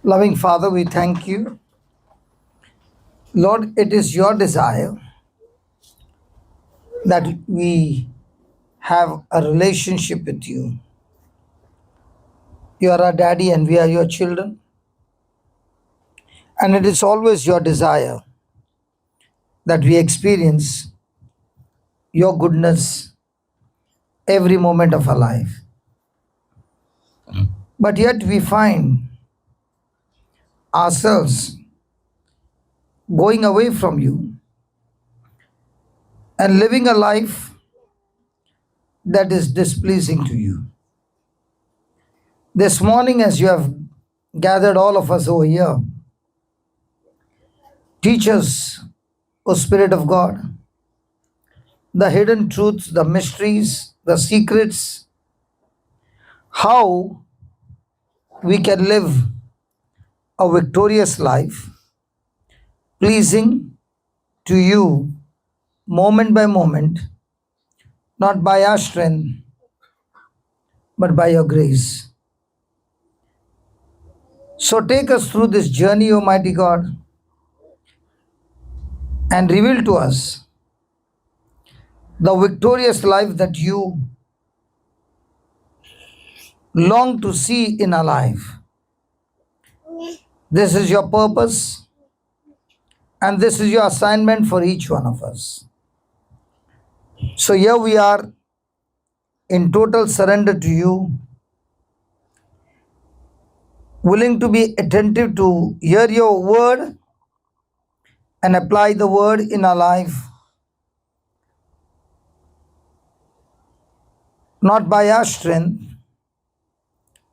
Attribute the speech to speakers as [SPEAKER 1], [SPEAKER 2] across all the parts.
[SPEAKER 1] Loving Father, we thank you. Lord, it is your desire that we have a relationship with you. You are our daddy and we are your children. And it is always your desire that we experience your goodness every moment of our life. But yet we find ourselves going away from you and living a life that is displeasing to you. This morning, as you have gathered all of us over here, teach us, O Spirit of God, the hidden truths, the mysteries, the secrets, how we can live a victorious life, pleasing to you moment by moment, not by our strength, but by your grace. So take us through this journey, Almighty God, and reveal to us the victorious life that you long to see in our life. This is your purpose, and this is your assignment for each one of us. So here we are in total surrender to you, willing to be attentive to hear your word and apply the word in our life, not by our strength,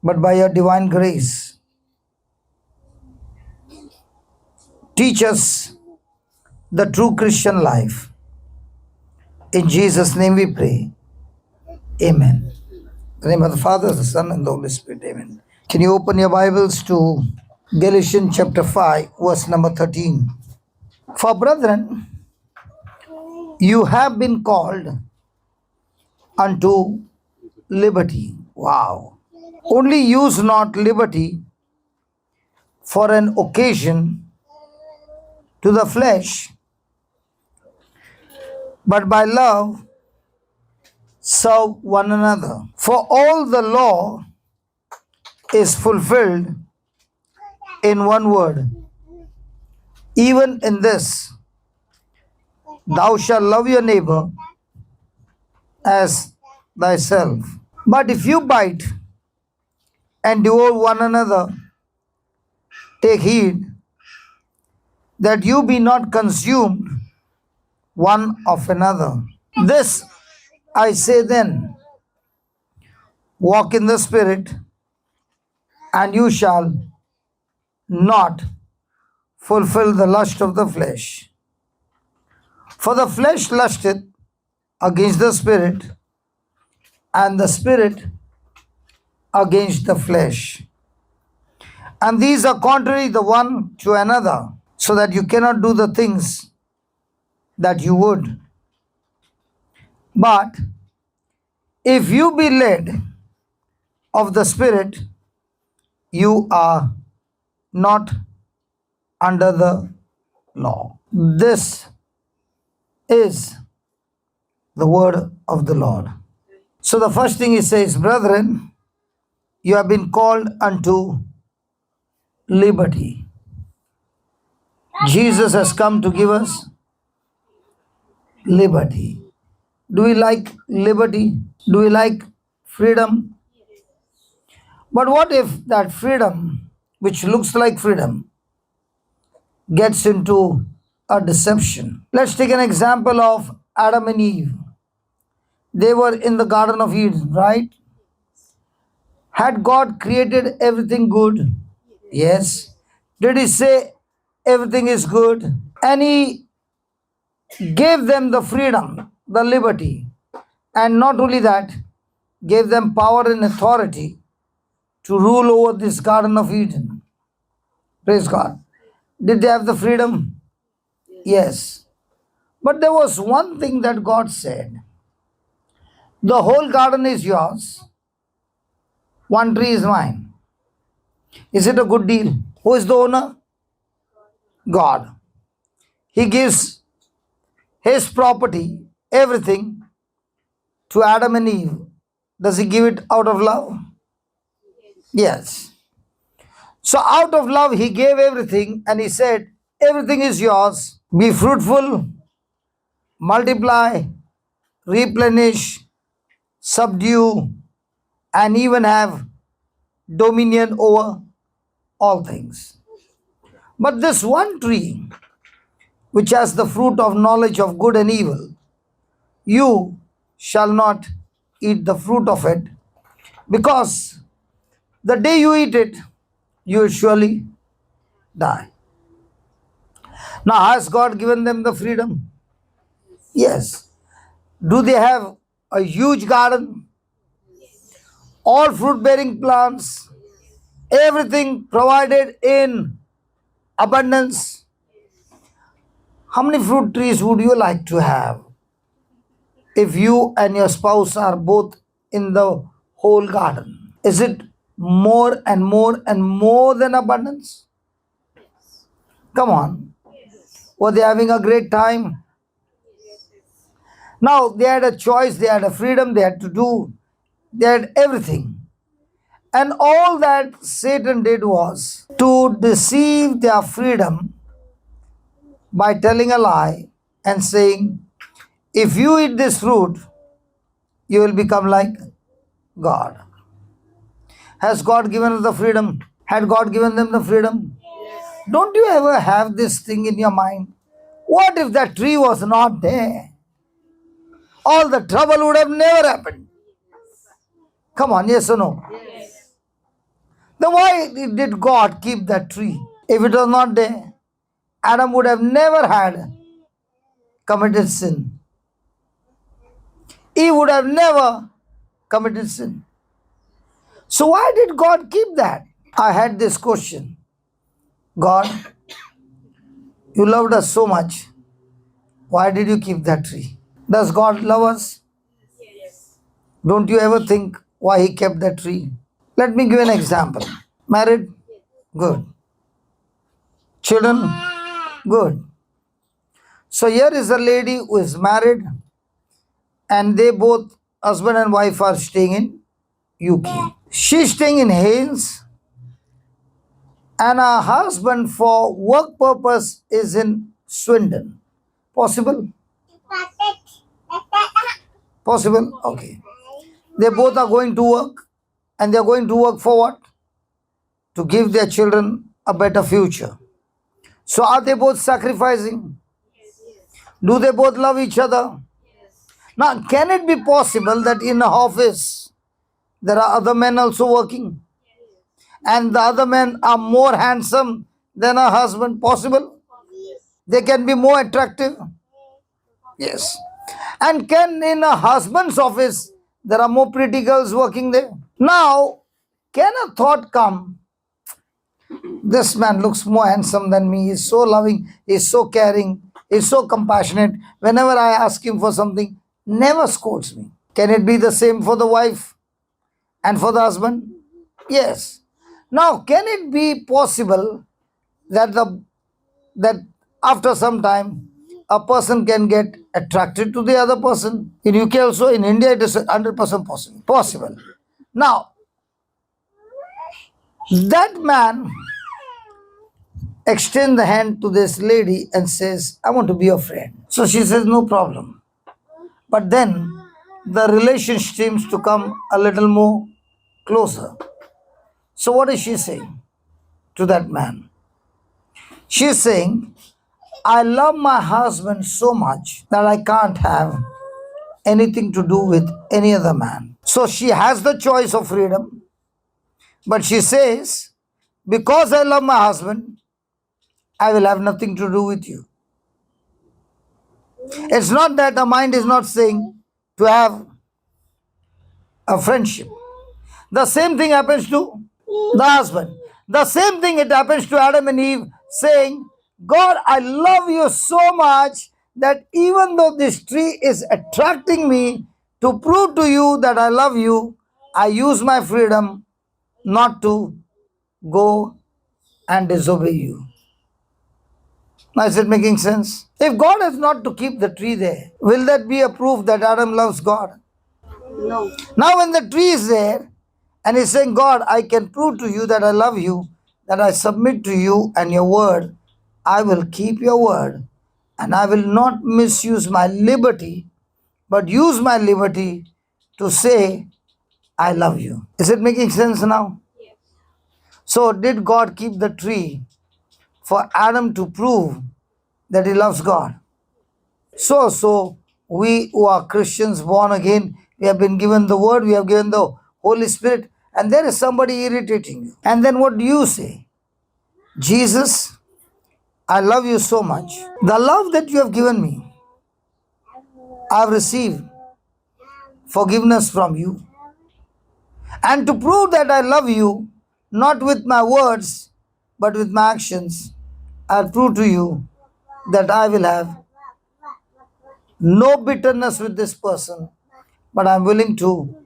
[SPEAKER 1] but by your divine grace. Teach us the true Christian life. In Jesus' name we pray. Amen. In the name of the Father, the Son, and the Holy Spirit. Amen. Can you open your Bibles to Galatians chapter 5, verse number 13? For brethren, you have been called unto liberty. Wow. Only use not liberty for an occasion to the flesh, but by love serve one another. For all the law is fulfilled in one word, even in this, thou shalt love your neighbor as thyself. But if you bite and devour one another, take heed that you be not consumed one of another. This I say then, walk in the Spirit, and you shall not fulfill the lust of the flesh. For the flesh lusteth against the Spirit, and the Spirit against the flesh. And these are contrary the one to another, so that you cannot do the things that you would. But if you be led of the Spirit, you are not under the law. This is the word of the Lord. So the first thing he says, brethren, you have been called unto liberty. Jesus has come to give us liberty. Do we like liberty? Do we like freedom? But what if that freedom, which looks like freedom, gets into a deception? Let's take an example of Adam and Eve. They were in the Garden of Eden, right? Had God created everything good? Yes. Did he say everything is good? And he gave them the freedom, the liberty. And not only that, gave them power and authority to rule over this Garden of Eden. Praise God. Did they have the freedom? Yes. But there was one thing that God said. The whole garden is yours. One tree is mine. Is it a good deal? Who is the owner? God. He gives his property, everything, to Adam and Eve. Does he give it out of love? Yes. So, out of love, he gave everything and he said, everything is yours. Be fruitful, multiply, replenish, subdue, and even have dominion over all things. But this one tree, which has the fruit of knowledge of good and evil, you shall not eat the fruit of it, because the day you eat it, you will surely die. Now, has God given them the freedom? Yes. Do they have a huge garden? All fruit bearing plants, everything provided in abundance. How many fruit trees would you like to have if you and your spouse are both in the whole garden? Is it more and more and more than abundance? Come on. Were they having a great time? Now they had a choice, they had a freedom, they had to do, they had everything. And all that Satan did was to deceive their freedom by telling a lie and saying, if you eat this fruit, you will become like God. Has God given us the freedom? Had God given them the freedom? Don't you ever have this thing in your mind? What if that tree was not there? All the trouble would have never happened. Come on, yes or no? Then why did God keep that tree? If it was not there, Adam would have never had committed sin. He would have never committed sin. So why did God keep that? I had this question. God, you loved us so much. Why did you keep that tree? Does God love us? Don't you ever think why he kept that tree? Let me give an example. Married? Good. Children? Good. So here is a lady who is married and they both, husband and wife, are staying in UK. She's staying in Haynes and her husband for work purpose is in Swindon. Possible? Possible? Okay. They both are going to work and they are going to work for what? To give their children a better future. So are they both sacrificing? Do they both love each other? Now, can it be possible that in an office there are other men also working and the other men are more handsome than a husband? Possible? They can be more attractive? Yes. And can in a husband's office there are more pretty girls working there? Now, can a thought come, this man looks more handsome than me, he's so loving, he's so caring, he's so compassionate. Whenever I ask him for something, never scolds me. Can it be the same for the wife and for the husband? Yes. Now, can it be possible that that after some time a person can get attracted to the other person? In UK also, in India it is 100% possible. Now, that man extends the hand to this lady and says, I want to be your friend. So she says, no problem. But then the relation seems to come a little more closer. So what is she saying to that man? She is saying, I love my husband so much that I can't have anything to do with any other man. So she has the choice of freedom, but she says, because I love my husband, I will have nothing to do with you. It's not that the mind is not saying to have a friendship. The same thing happens to the husband. The same thing it happens to Adam and Eve, saying, God, I love you so much that even though this tree is attracting me, to prove to you that I love you, I use my freedom not to go and disobey you. Now, is it making sense? If God is not to keep the tree there, will that be a proof that Adam loves God?
[SPEAKER 2] No.
[SPEAKER 1] Now, when the tree is there and he's saying, God, I can prove to you that I love you, that I submit to you and your word, I will keep your word and I will not misuse my liberty, but use my liberty to say, I love you. Is it making sense now?
[SPEAKER 2] Yes.
[SPEAKER 1] So, did God keep the tree for Adam to prove that he loves God? So we who are Christians, born again, we have been given the word, we have given the Holy Spirit, and there is somebody irritating you. And then what do you say? Jesus, I love you so much. The love that you have given me, I have received forgiveness from you. And to prove that I love you, not with my words, but with my actions, I'll prove to you that I will have no bitterness with this person, but I'm willing to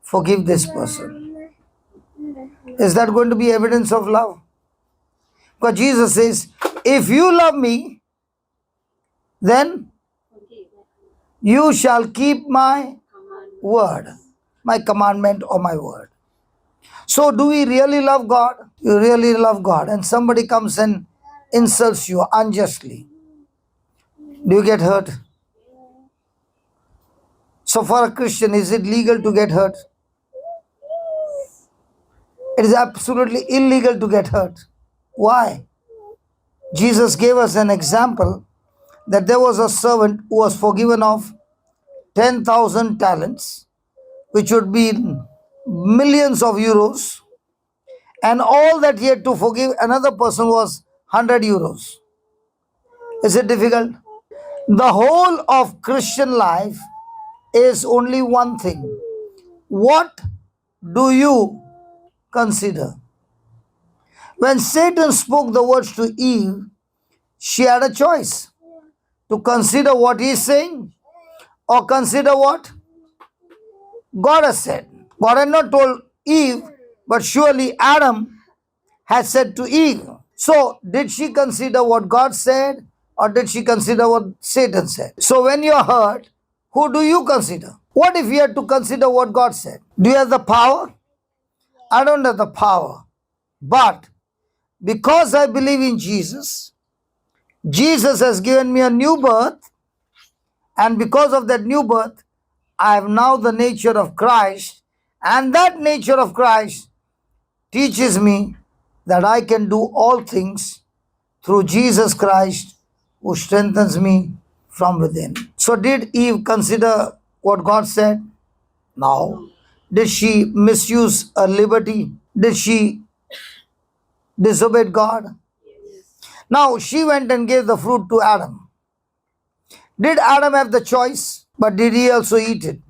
[SPEAKER 1] forgive this person. Is that going to be evidence of love? Because Jesus says, if you love me, then you shall keep my word, my commandment or my word. So, do we really love God? You really love God, and somebody comes and insults you unjustly. Do you get hurt? So, for a Christian, is it legal to get hurt? It is absolutely illegal to get hurt. Why? Jesus gave us an example that there was a servant who was forgiven of 10,000 talents, which would be millions of euros, and all that he had to forgive another person was 100 euros. Is it difficult? The whole of Christian life is only one thing. What do you consider? When Satan spoke the words to Eve, she had a choice to consider what he is saying or consider what God has said. God had not told Eve, but surely Adam had said to Eve. So, did she consider what God said or did she consider what Satan said? So, when you're hurt, who do you consider? What if you had to consider what God said? Do you have the power? I don't have the power. But because I believe in Jesus, Jesus has given me a new birth, and because of that new birth, I have now the nature of Christ, and that nature of Christ teaches me that I can do all things through Jesus Christ who strengthens me from within. So, did Eve consider what God said? No. Did she misuse her liberty? Did she disobey God? Now, she went and gave the fruit to Adam. Did Adam have the choice? But did he also eat it?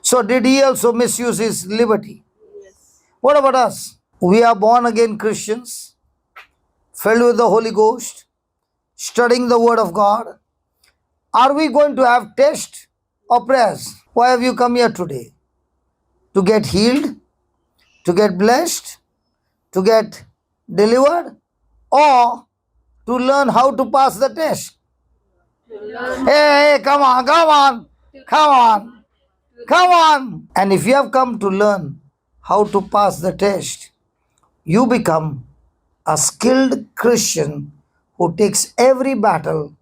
[SPEAKER 1] So, did he also misuse his liberty? What about us? We are born again Christians, filled with the Holy Ghost, studying the Word of God. Are we going to have test or prayers? Why have you come here today? To get healed, to get blessed, to get delivered, or to learn how to pass the test? Hey, come on, come on, come on, come on. And if you have come to learn how to pass the test, you become a skilled Christian who takes every battle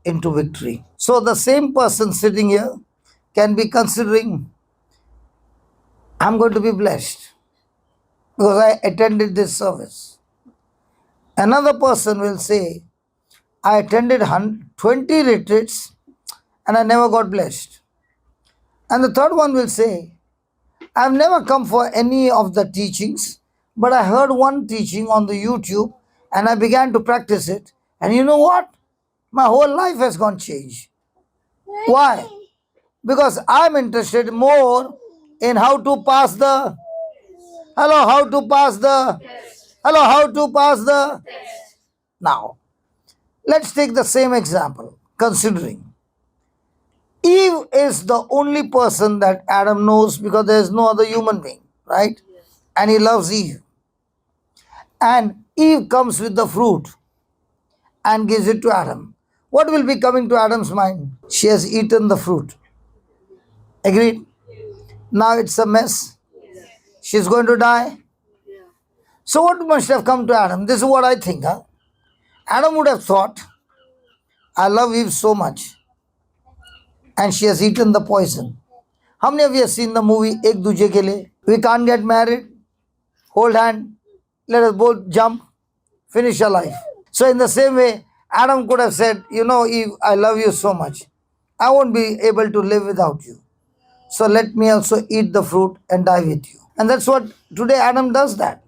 [SPEAKER 1] into victory. So the same person sitting here can be considering, I'm going to be blessed because I attended this service. Another person will say, I attended 20 retreats and I never got blessed. And the third one will say, I've never come for any of the teachings, but I heard one teaching on the YouTube and I began to practice it. And you know what? My whole life has gone changed. Why? Because I'm interested more in how to pass the how to pass the how to pass the now. Let's take the same example, considering Eve is the only person that Adam knows because there is no other human being, right? And he loves Eve. and Eve comes with the fruit and gives it to Adam. What will be coming to Adam's mind? She has eaten the fruit. Agreed? Now it's a mess. She's going to die. So what must have come to Adam? This is what I think. Adam would have thought, I love Eve so much, and she has eaten the poison. How many of you have seen the movie Ek Duje Ke Liye? We can't get married, hold hand, let us both jump, finish our life. So in the same way, Adam could have said, you know, Eve, I love you so much. I won't be able to live without you. So let me also eat the fruit and die with you. And that's what today Adam does that.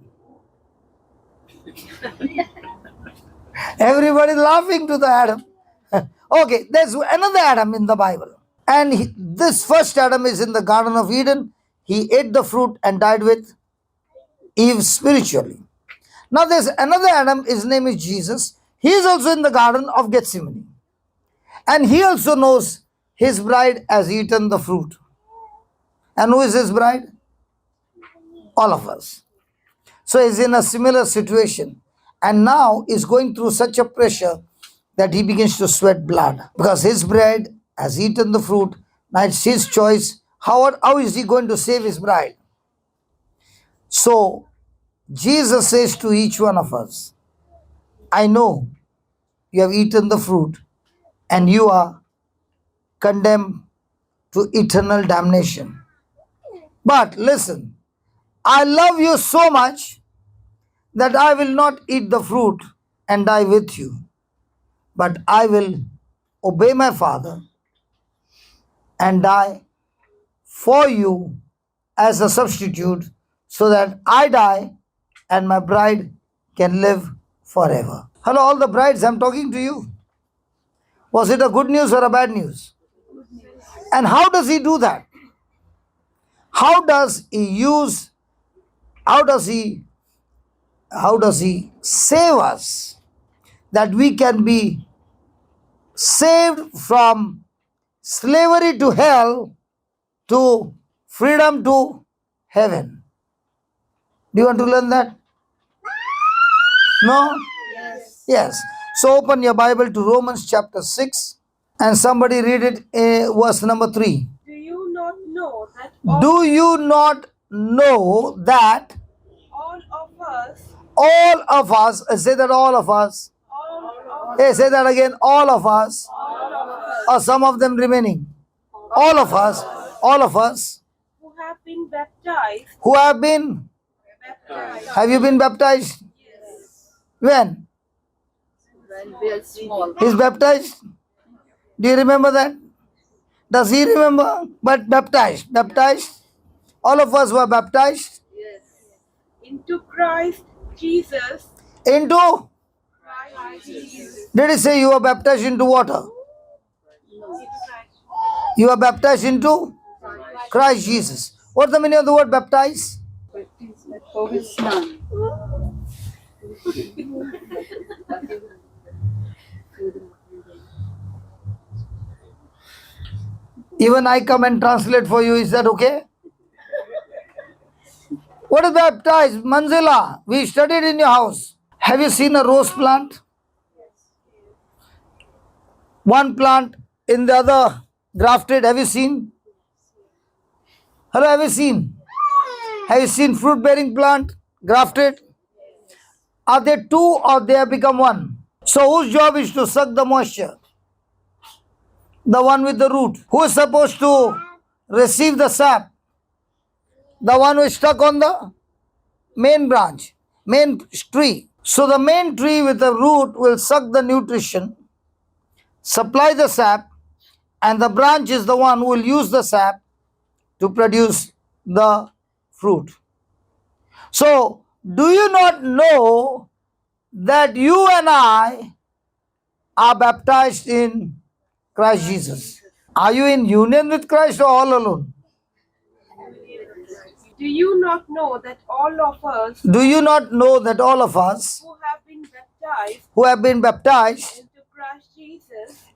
[SPEAKER 1] Everybody laughing to the Adam. Okay, there's another Adam in the Bible. And this first Adam is in the Garden of Eden. He ate the fruit and died with Eve spiritually. Now there's another Adam, his name is Jesus. He is also in the Garden of Gethsemane. And he also knows his bride has eaten the fruit. And who is his bride? All of us. So he's in a similar situation. And now he's going through such a pressure that he begins to sweat blood. Because his bride has eaten the fruit. Now it's his choice. How is he going to save his bride? So Jesus says to each one of us, I know you have eaten the fruit and you are condemned to eternal damnation. But listen, I love you so much that I will not eat the fruit and die with you, but I will obey my Father and die for you as a substitute so that I die and my bride can live forever. Hello, all the brides, I'm talking to you. Was it a good news or a bad news? And how does he do that? How does he save us that we can be saved from slavery to hell to freedom to heaven? Do you want to learn that? No? Yes. So open your Bible to Romans chapter 6 and somebody read it, verse number 3.
[SPEAKER 2] Do you not know that
[SPEAKER 1] Do you not know that
[SPEAKER 2] all of us,
[SPEAKER 1] say that all of us, hey, say that again, all of us, or some of them remaining, all of us
[SPEAKER 2] who have been baptized,
[SPEAKER 1] have you been baptized? When?
[SPEAKER 3] When we are small.
[SPEAKER 1] He's baptized? Do you remember that? Does he remember? But baptized. All of us were baptized
[SPEAKER 3] Yes.
[SPEAKER 2] into Christ Jesus.
[SPEAKER 1] into.
[SPEAKER 2] Christ Jesus.
[SPEAKER 1] Did he say you were baptized into water? You are baptized into Christ Jesus. What's the meaning of the word baptized? Even I come and translate for you. Is that okay? What is baptized? Manzila. We studied in your house. Have you seen a rose plant? One plant in the other grafted. Have you seen? Hello, have you seen? Have you seen fruit bearing plant grafted? Are they two or they have become one? So whose job is to suck the moisture? The one with the root. Who is supposed to receive the sap? The one who is stuck on the main branch, main tree. So the main tree with the root will suck the nutrition, supply the sap, and the branch is the one who will use the sap to produce the fruit. So, do you not know that you and I are baptized in Christ Jesus? Are you in union with Christ or all alone?
[SPEAKER 2] Do you not know that all of us
[SPEAKER 1] Do you not know that all of us
[SPEAKER 2] who have been baptized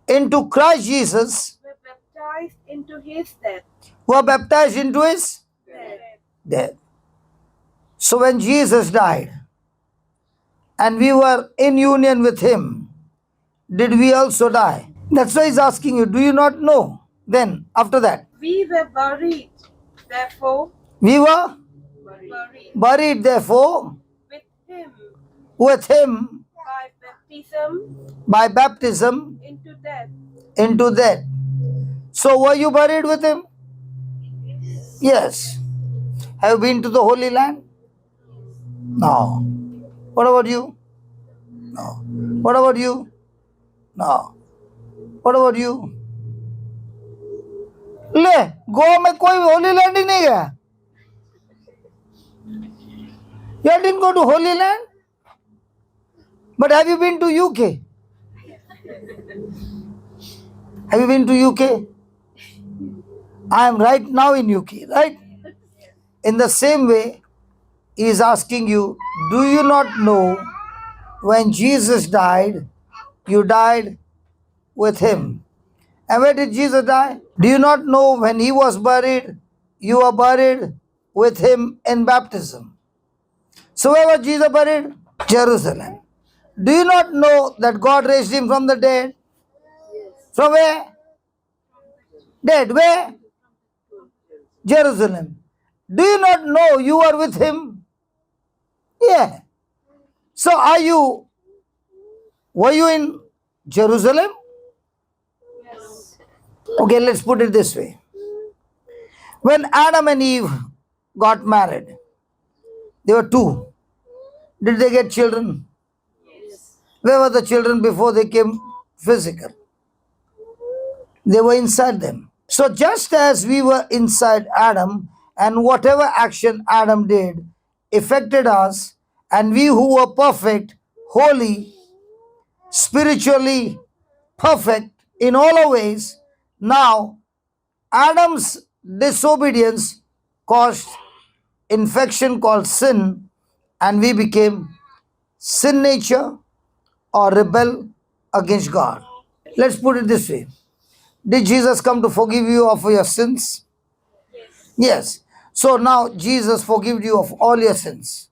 [SPEAKER 1] into
[SPEAKER 2] Christ Jesus
[SPEAKER 1] were
[SPEAKER 2] baptized into his death?
[SPEAKER 1] were baptized into his death. So when Jesus died, and we were in union with him, did we also die? That's why he's asking you, do you not know? Then, after that,
[SPEAKER 2] We were buried, therefore,
[SPEAKER 1] we were
[SPEAKER 2] buried
[SPEAKER 1] buried, therefore,
[SPEAKER 2] with him
[SPEAKER 1] with him
[SPEAKER 2] by baptism
[SPEAKER 1] by baptism
[SPEAKER 2] into death.
[SPEAKER 1] into death. So, were you buried with him? Yes. Have you been to the Holy Land? No. What about you? No. What about you? No. What about you? ले गोवा में कोई Holi land ही नहीं गया. You didn't go to Holy Land? But have you been to UK? Have you been to UK? I am right now in UK, right? In the same way, he is asking you, do you not know when Jesus died, you died with him? And where did Jesus die? Do you not know when he was buried, you were buried with him in baptism? So where was Jesus buried? Jerusalem. Do you not know that God raised him from the dead? From where? Dead. Where? Jerusalem. Do you not know you are with him? Yeah. So were you in Jerusalem? Okay, let's put it this way. When Adam and Eve got married, they were two. Did they get children? Where were the children before they came physical? They were inside them. So just as we were inside Adam, and whatever action Adam did affected us, and we who were perfect, holy, spiritually perfect in all our ways, now Adam's disobedience caused infection called sin, and we became sin nature or rebel against God. Let's put it this way. Did Jesus come to forgive you of your sins? Yes. So now Jesus forgives you of all your sins.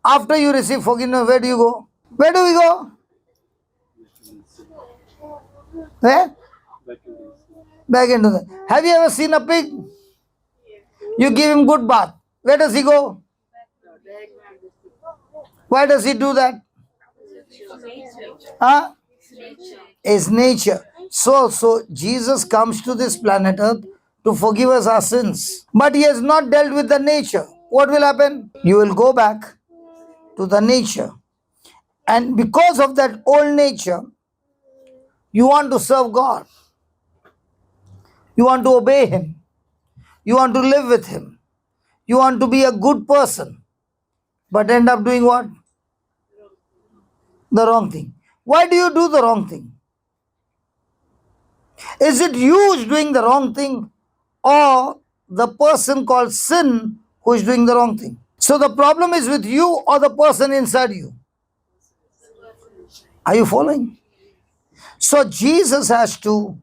[SPEAKER 1] After you receive forgiveness, where do you go? Where do we go? Where? Back into the. Have you ever seen a pig? You give him good bath. Where does he go? Why does he do that? Huh? Is nature. So Jesus comes to this planet Earth to forgive us our sins. But he has not dealt with the nature. What will happen? You will go back to the nature. And because of that old nature, you want to serve God. You want to obey him. You want to live with him. You want to be a good person. But end up doing what? The wrong thing. Why do you do the wrong thing? Is it you who is doing the wrong thing, or the person called sin who is doing the wrong thing? So the problem is with you or the person inside you? Are you following? So Jesus has to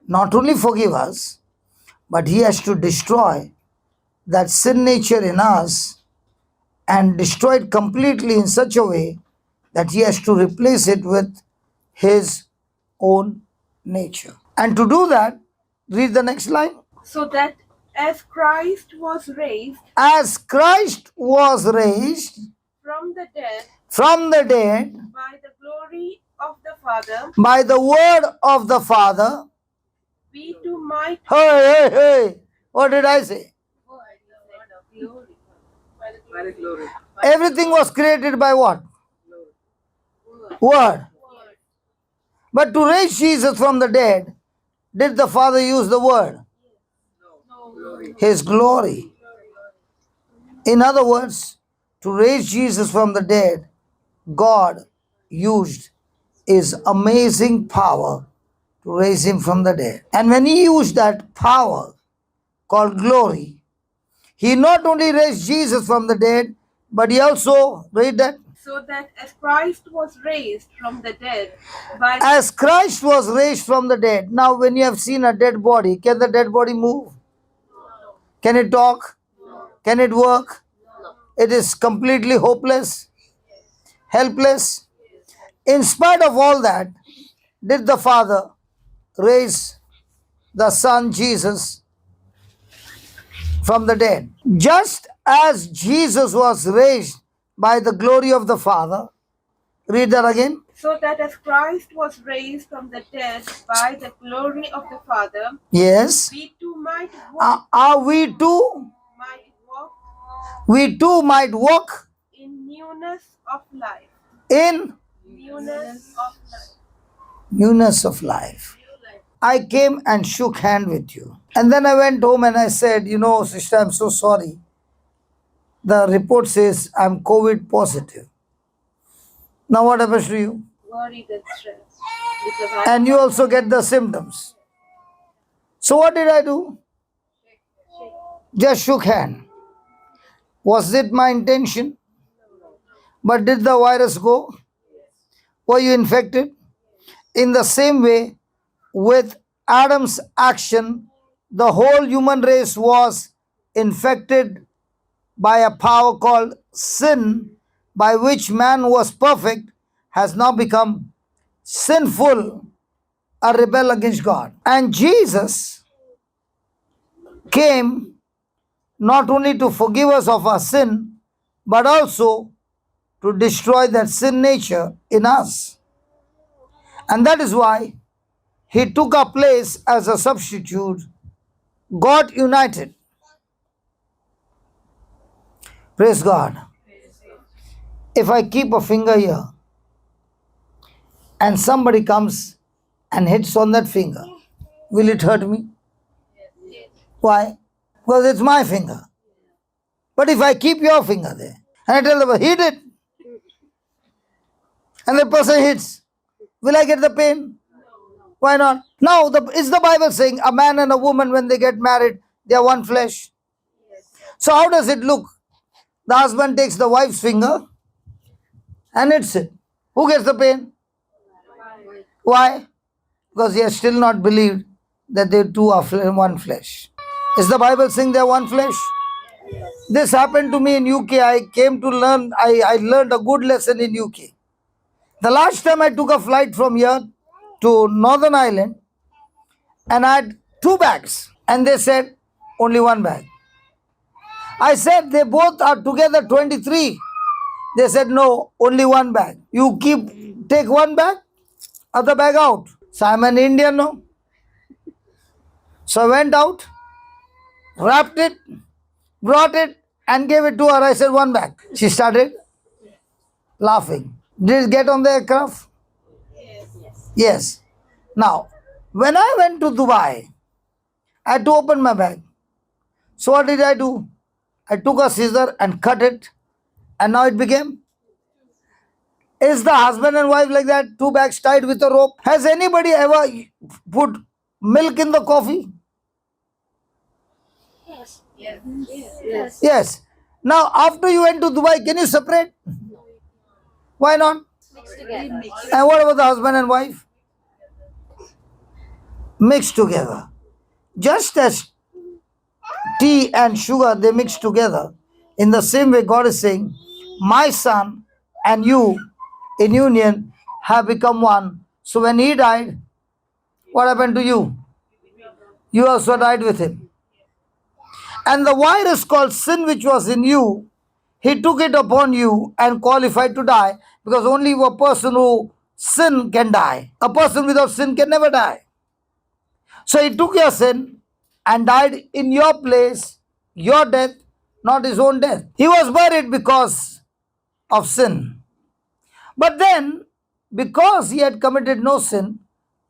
[SPEAKER 1] not only forgive us, but he has to destroy that sin nature in us and destroy it completely in such a way that he has to replace it with his own nature. And to do that, read the next line.
[SPEAKER 2] So that as Christ was raised
[SPEAKER 1] As Christ was raised
[SPEAKER 2] from the dead
[SPEAKER 1] from the dead
[SPEAKER 2] by the glory of the Father,
[SPEAKER 1] by the word of the Father.
[SPEAKER 2] we too might
[SPEAKER 1] Hey. What did I say? Everything was created by what? Word. But to raise Jesus from the dead, did the Father use the word? His glory. In other words, to raise Jesus from the dead, God used his amazing power to raise him from the dead. And when he used that power called glory, he not only raised Jesus from the dead, but he also, read that,
[SPEAKER 2] so that as Christ was raised from the dead by
[SPEAKER 1] as Christ was raised from the dead. Now, when you have seen a dead body, can the dead body move? Can it talk? Can it work? It is completely hopeless. helpless. In spite of all that, did the Father raise the Son Jesus from the dead? Just as Jesus was raised by the glory of the Father, read that again.
[SPEAKER 2] So that as Christ was raised from the dead by the glory of the Father,
[SPEAKER 1] Yes.
[SPEAKER 2] we too might walk,
[SPEAKER 1] Are we too? We too might walk
[SPEAKER 2] in newness of life.
[SPEAKER 1] in
[SPEAKER 2] Newness of life.
[SPEAKER 1] newness of life. I came and shook hand with you. And then I went home and I said, sister, I'm so sorry. The report says I'm COVID positive. Now what happens to you?
[SPEAKER 3] Worried and stressed. Because
[SPEAKER 1] And you also get the symptoms. So what did I do? Just shook hand. Was it my intention? But did the virus go? Were you infected? In the same way, with Adam's action, the whole human race was infected by a power called sin, by which man was perfect, has now become sinful, a rebel against God. And Jesus came not only to forgive us of our sin, but also to destroy that sin nature in us. And that is why he took our place as a substitute, got united. Praise God. If I keep a finger here and somebody comes and hits on that finger, will it hurt me? Why? Because it's my finger. But if I keep your finger there and I tell them, hit it, and the person hits, will I get the pain? Why not? Now, is the Bible saying a man and a woman, when they get married, they are one flesh? So how does it look? The husband takes the wife's finger and hits it. Who gets the pain? Why? Because he has still not believed that they two are one flesh. Is the Bible saying they are one flesh? This happened to me in UK. I came to learn, I learned a good lesson in UK. The last time I took a flight from here to Northern Ireland, and I had 2 bags, and they said only 1 bag. I said they both are together 23. They said no, only 1 bag. You take 1 bag, other bag out. So I'm an Indian now. So I went out, wrapped it, brought it, and gave it to her. I said 1 bag. She started laughing. Did it get on the aircraft? Yes. Now, when I went to Dubai, I had to open my bag. So what did I do? I took a scissor and cut it, and now it became. Is the husband and wife like that? 2 bags tied with a rope. Has anybody ever put milk in the coffee? Yes. Now, after you went to Dubai, can you separate? Why not? And what about the husband and wife? Mixed together. Just as tea and sugar, they mix together. In the same way, God is saying, my son and you in union have become one. So when he died, what happened to you? You also died with him. And the virus called sin, which was in you, he took it upon you and qualified to die, because only a person who sin can die. A person without sin can never die. So he took your sin and died in your place, your death, not his own death. He was buried because of sin. But then, because he had committed no sin,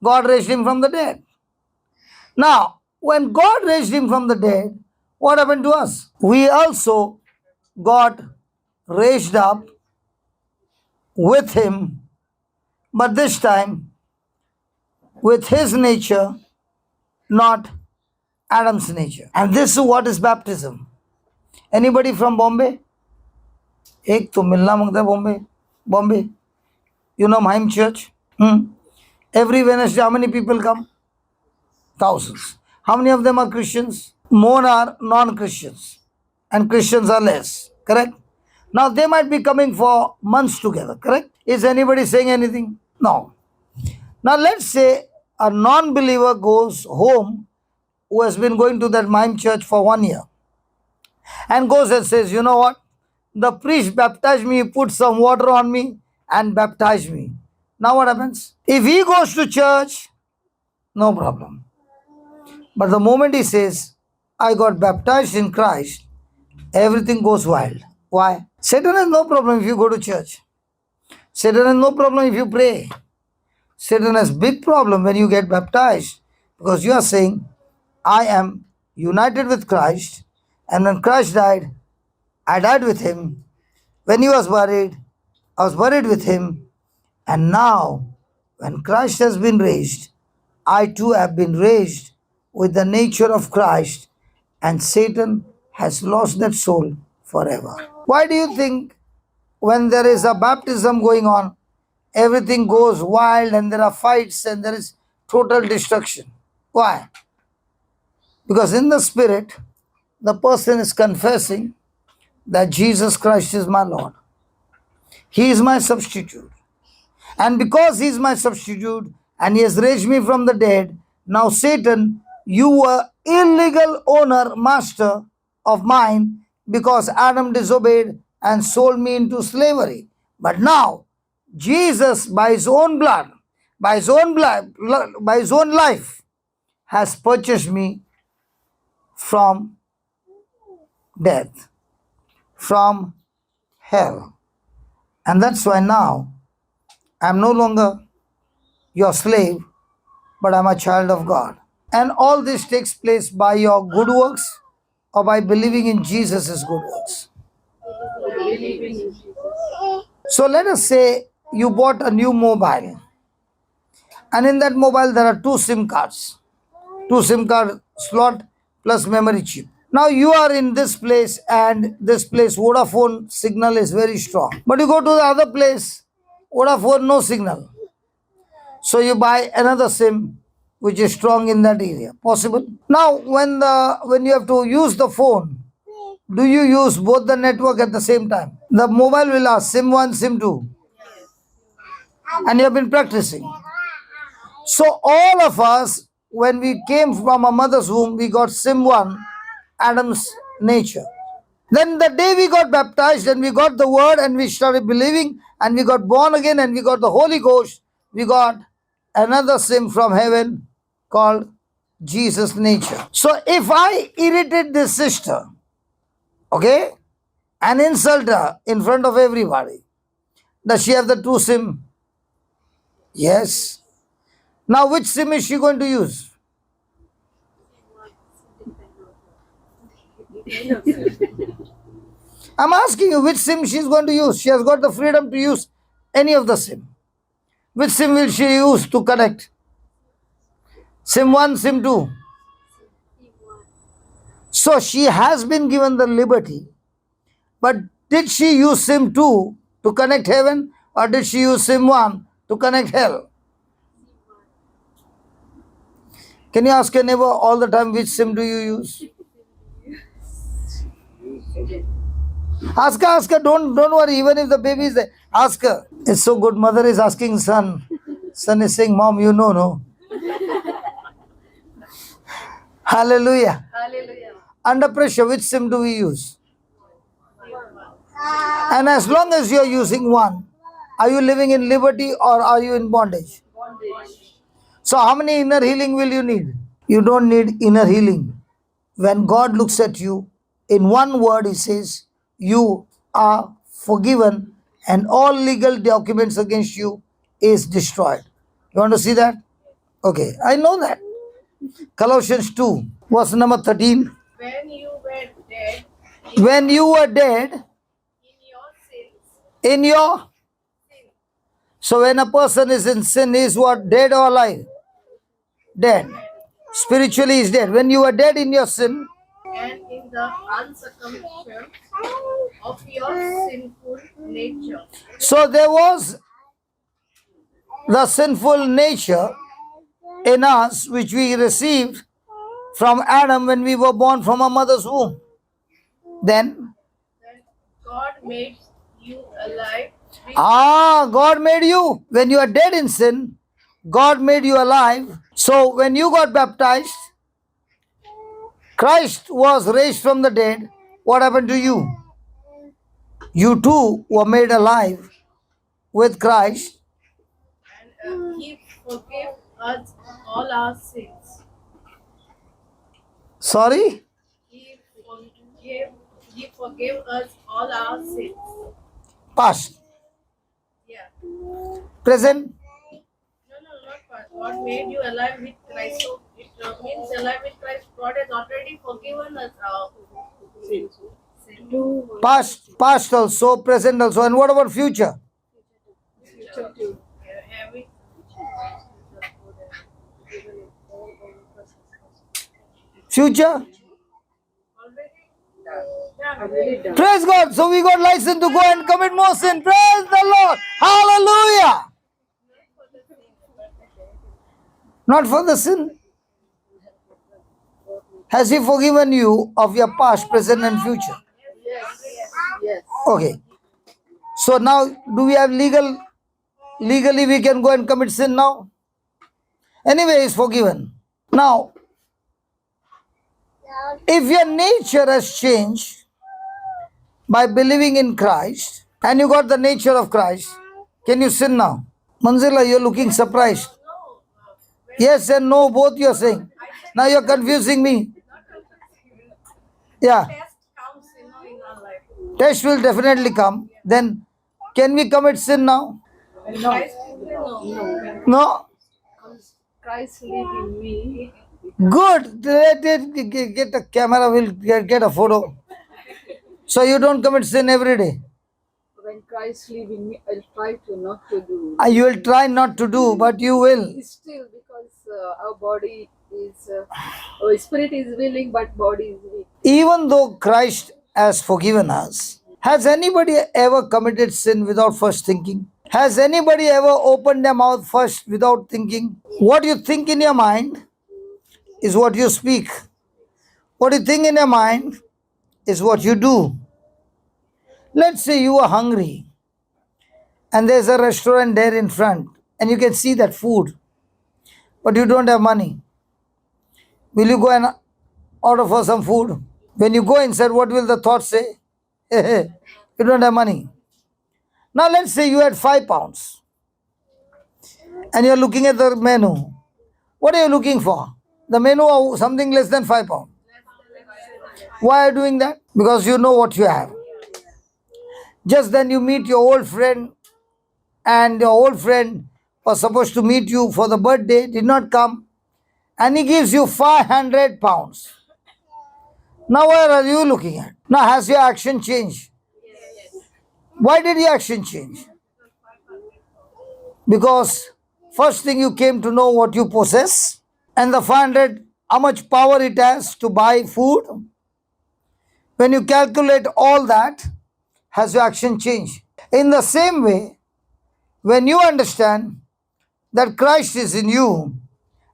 [SPEAKER 1] God raised him from the dead. Now, when God raised him from the dead, what happened to us? We also got raised up with him, but this time with his nature, not Adam's nature. And this is what is baptism. Anybody from Bombay? एक तो मिलना मांगता है Bombay. You know Maim Church? Every Wednesday, how many people come? Thousands. How many of them are Christians? More are non-Christians. And Christians are less. Correct? Now they might be coming for months together, correct? Is anybody saying anything? No. Now let's say a non-believer goes home who has been going to that mime church for 1 year and goes and says, you know what? The priest baptized me, he put some water on me and baptized me. Now what happens? If he goes to church, no problem. But the moment he says, I got baptized in Christ, everything goes wild. Why? Satan has no problem if you go to church. Satan has no problem if you pray. Satan has big problem when you get baptized because you are saying, I am united with Christ, and when Christ died, I died with him. When he was buried, I was buried with him. And now, when Christ has been raised, I too have been raised with the nature of Christ, and Satan has lost that soul forever. Why do you think when there is a baptism going on, everything goes wild and there are fights and there is total destruction? Why? Because in the spirit, the person is confessing that Jesus Christ is my Lord. He is my substitute. And because he is my substitute and he has raised me from the dead, now Satan, you were illegal owner, master of mine because Adam disobeyed and sold me into slavery. But now, Jesus, by his own blood, by his own life, has purchased me from death, from hell. And that's why now I'm no longer your slave, but I'm a child of God. And all this takes place by your good works or by believing in Jesus' good works.
[SPEAKER 3] Believing in Jesus.
[SPEAKER 1] So let us say you bought a new mobile, and in that mobile there are two SIM cards, two SIM card slot plus memory chip. Now you are in this place, and this place Vodafone signal is very strong. But you go to the other place, Vodafone no signal. So you buy another SIM which is strong in that area. Possible? Now when you have to use the phone, do you use both the network at the same time? The mobile will ask SIM 1, SIM 2. And you have been practicing. So all of us, when we came from our mother's womb, we got SIM 1, Adam's nature. Then the day we got baptized and we got the word and we started believing and we got born again and we got the Holy Ghost, we got another SIM from heaven called Jesus' nature. So if I irritate this sister, okay, and insult her in front of everybody, does she have the two SIM? Yes. Now which SIM is she going to use? I'm asking you which SIM she's going to use. She has got the freedom to use any of the SIM. Which SIM will she use to connect? SIM 1, SIM 2. So she has been given the liberty. But did she use SIM 2 to connect heaven, or did she use SIM 1 to connect hell? Can you ask your neighbor all the time which SIM do you use? Ask her, don't worry, even if the baby is there, ask her. It's so good, mother is asking son. Son is saying, Mom, you know, no? Hallelujah.
[SPEAKER 3] Hallelujah.
[SPEAKER 1] Under pressure, which SIM do we use? And as long as you're using one, are you living in liberty or are you in bondage?
[SPEAKER 3] Bondage.
[SPEAKER 1] So how many inner healing will you need? You don't need inner healing. When God looks at you, in one word he says, you are forgiven and all legal documents against you is destroyed. You want to see that? Okay, I know that. Colossians 2, verse number 13.
[SPEAKER 2] When you were dead
[SPEAKER 1] When you were dead
[SPEAKER 2] in your sins,
[SPEAKER 1] in your... So when a person is in sin, he is what? Dead or alive? Dead. Spiritually is dead. When you were dead in your sin,
[SPEAKER 2] and in the uncircumcision of your sinful nature,
[SPEAKER 1] so there was the sinful nature in us which we received from Adam when we were born from our mother's womb. Then
[SPEAKER 2] that God
[SPEAKER 3] made you alive with
[SPEAKER 1] God made you. When you are dead in sin, God made you alive. So when you got baptized, Christ was raised from the dead. What happened to you? You too were made alive with Christ.
[SPEAKER 3] and He forgave us all our sins.
[SPEAKER 1] Sorry?
[SPEAKER 3] He forgave, he forgave us all our sins.
[SPEAKER 1] Past.
[SPEAKER 3] Yeah.
[SPEAKER 1] Present.
[SPEAKER 3] No, not past. God made you alive with Christ. So it means alive with Christ. God has already forgiven us our sins.
[SPEAKER 1] Past also, present also. And what about future?
[SPEAKER 3] Future too. Having
[SPEAKER 1] Future?
[SPEAKER 3] already done.
[SPEAKER 1] Praise God. So we got license to go and commit more sin. Praise the Lord. Hallelujah. Not for the sin. Has He forgiven you of your past, present, and future?
[SPEAKER 3] Yes. Yes.
[SPEAKER 1] Okay. So now, do we have legally we can go and commit sin now? Anyway, He's forgiven. Now, if your nature has changed by believing in Christ and you got the nature of Christ, can you sin now? Manzila, you're looking surprised. Yes and no, both you're saying. Now you're confusing me. Yeah.
[SPEAKER 3] Test comes, in our life.
[SPEAKER 1] Test will definitely come. Then, can we commit sin now?
[SPEAKER 3] Christ is no.
[SPEAKER 1] No?
[SPEAKER 3] Christ live in me.
[SPEAKER 1] Good. Get a camera, we'll get a photo. So you don't commit sin every day.
[SPEAKER 3] When Christ live in me, I'll try to not to do.
[SPEAKER 1] You will try not to do, but you will.
[SPEAKER 3] Still, because our body is, our spirit is willing, but body is weak.
[SPEAKER 1] Even though Christ has forgiven us, has anybody ever committed sin without first thinking? Has anybody ever opened their mouth first without thinking? What you think in your mind is what you speak. What you think in your mind is what you do. Let's say you are hungry and there's a restaurant there in front and you can see that food, but you don't have money. Will you go and order for some food? When you go inside, what will the thought say? You don't have money. Now let's say you had 5 pounds and you're looking at the menu. What are you looking for? The menu or something less than 5 pounds. Why are you doing that? Because you know what you have. Just then you meet your old friend and your old friend was supposed to meet you for the birthday, did not come, and he gives you 500 pounds. Now where are you looking at? Now has your action changed? Why did your action change? Because first thing you came to know what you possess, and the 500, how much power it has to buy food. When you calculate all that, has your action changed? In the same way, when you understand that Christ is in you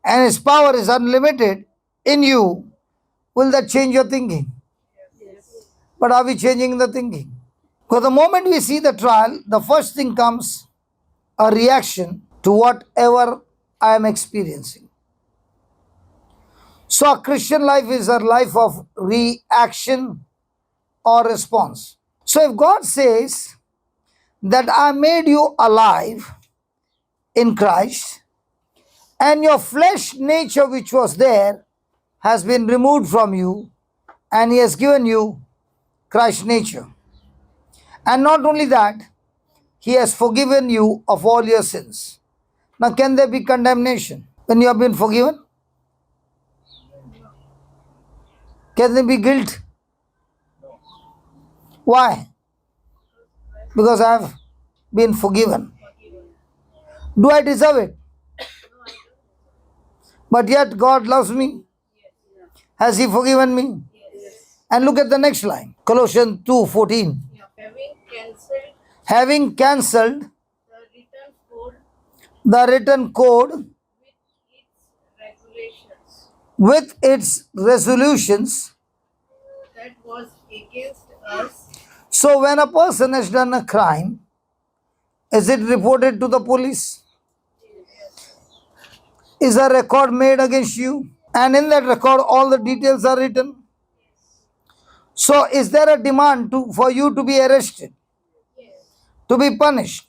[SPEAKER 1] and His power is unlimited in you, will that change your thinking?
[SPEAKER 3] Yes.
[SPEAKER 1] But are we changing the thinking? Because the moment we see the trial, the first thing comes a reaction to whatever I am experiencing. So a Christian life is a life of reaction or response. So if God says that I made you alive in Christ and your flesh nature which was there has been removed from you and He has given you Christ's nature. And not only that, He has forgiven you of all your sins. Now can there be condemnation when you have been forgiven? Can there be guilt? Why? Because I have been forgiven. Do I deserve it? But yet God loves me. Has He forgiven me? And look at the next line. Colossians 2:14. Having cancelled the written code with its resolutions
[SPEAKER 3] that was against us
[SPEAKER 1] So when a person has done a crime, is it reported to the police? Is a record made against you? And in that record, all the details are written. So is there a demand for you to be arrested, to be punished?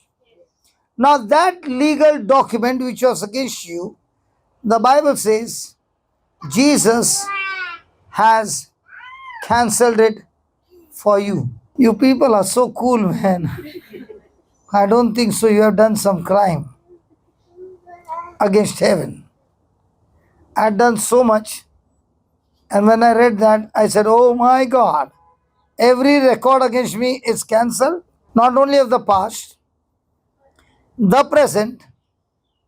[SPEAKER 1] Now that legal document which was against you, the Bible says Jesus has cancelled it for you. You people are so cool, man. I don't think so. You have done some crime against heaven. I had done so much. And when I read that, I said, oh my God, every record against me is cancelled, not only of the past, the present,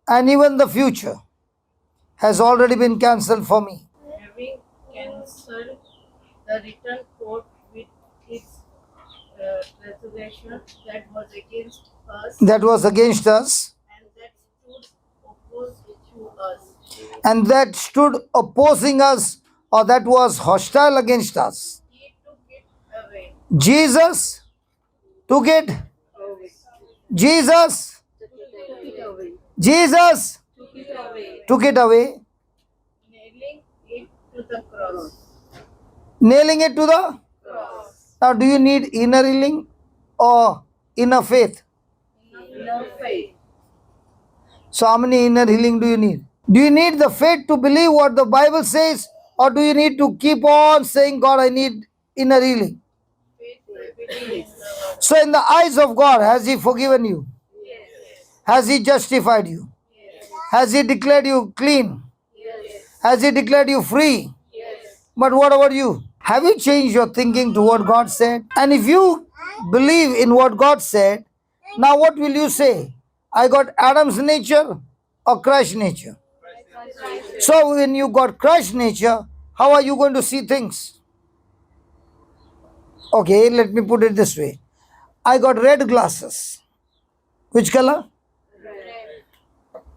[SPEAKER 1] and even the future has already been cancelled for me.
[SPEAKER 3] Having cancelled the written court with its resolution that was against us
[SPEAKER 1] That was against us,
[SPEAKER 3] and that stood opposed to us.
[SPEAKER 1] and that stood opposing us, or that was hostile against us.
[SPEAKER 3] He took it away.
[SPEAKER 1] Jesus took it. Jesus, Jesus took it away,
[SPEAKER 3] Nailing it to the cross.
[SPEAKER 1] nailing it to the.
[SPEAKER 3] Cross.
[SPEAKER 1] Now, do you need inner healing or inner faith?
[SPEAKER 3] No faith.
[SPEAKER 1] So, how many inner healing do you need? Do you need the faith to believe what the Bible says, or do you need to keep on saying, God, I need inner healing?
[SPEAKER 3] Faith believe in the word.
[SPEAKER 1] So, in the eyes of God, has He forgiven you?
[SPEAKER 3] Yes.
[SPEAKER 1] Has He justified you?
[SPEAKER 3] Yes.
[SPEAKER 1] Has He declared you clean?
[SPEAKER 3] Yes.
[SPEAKER 1] Has He declared you free?
[SPEAKER 3] Yes.
[SPEAKER 1] But what about you? Have you changed your thinking to what God said? And if you believe in what God said, now what will you say? I got Adam's nature or Christ's nature? So when you got Christ's nature, how are you going to see things? Okay, let me put it this way. I got red glasses. Which color?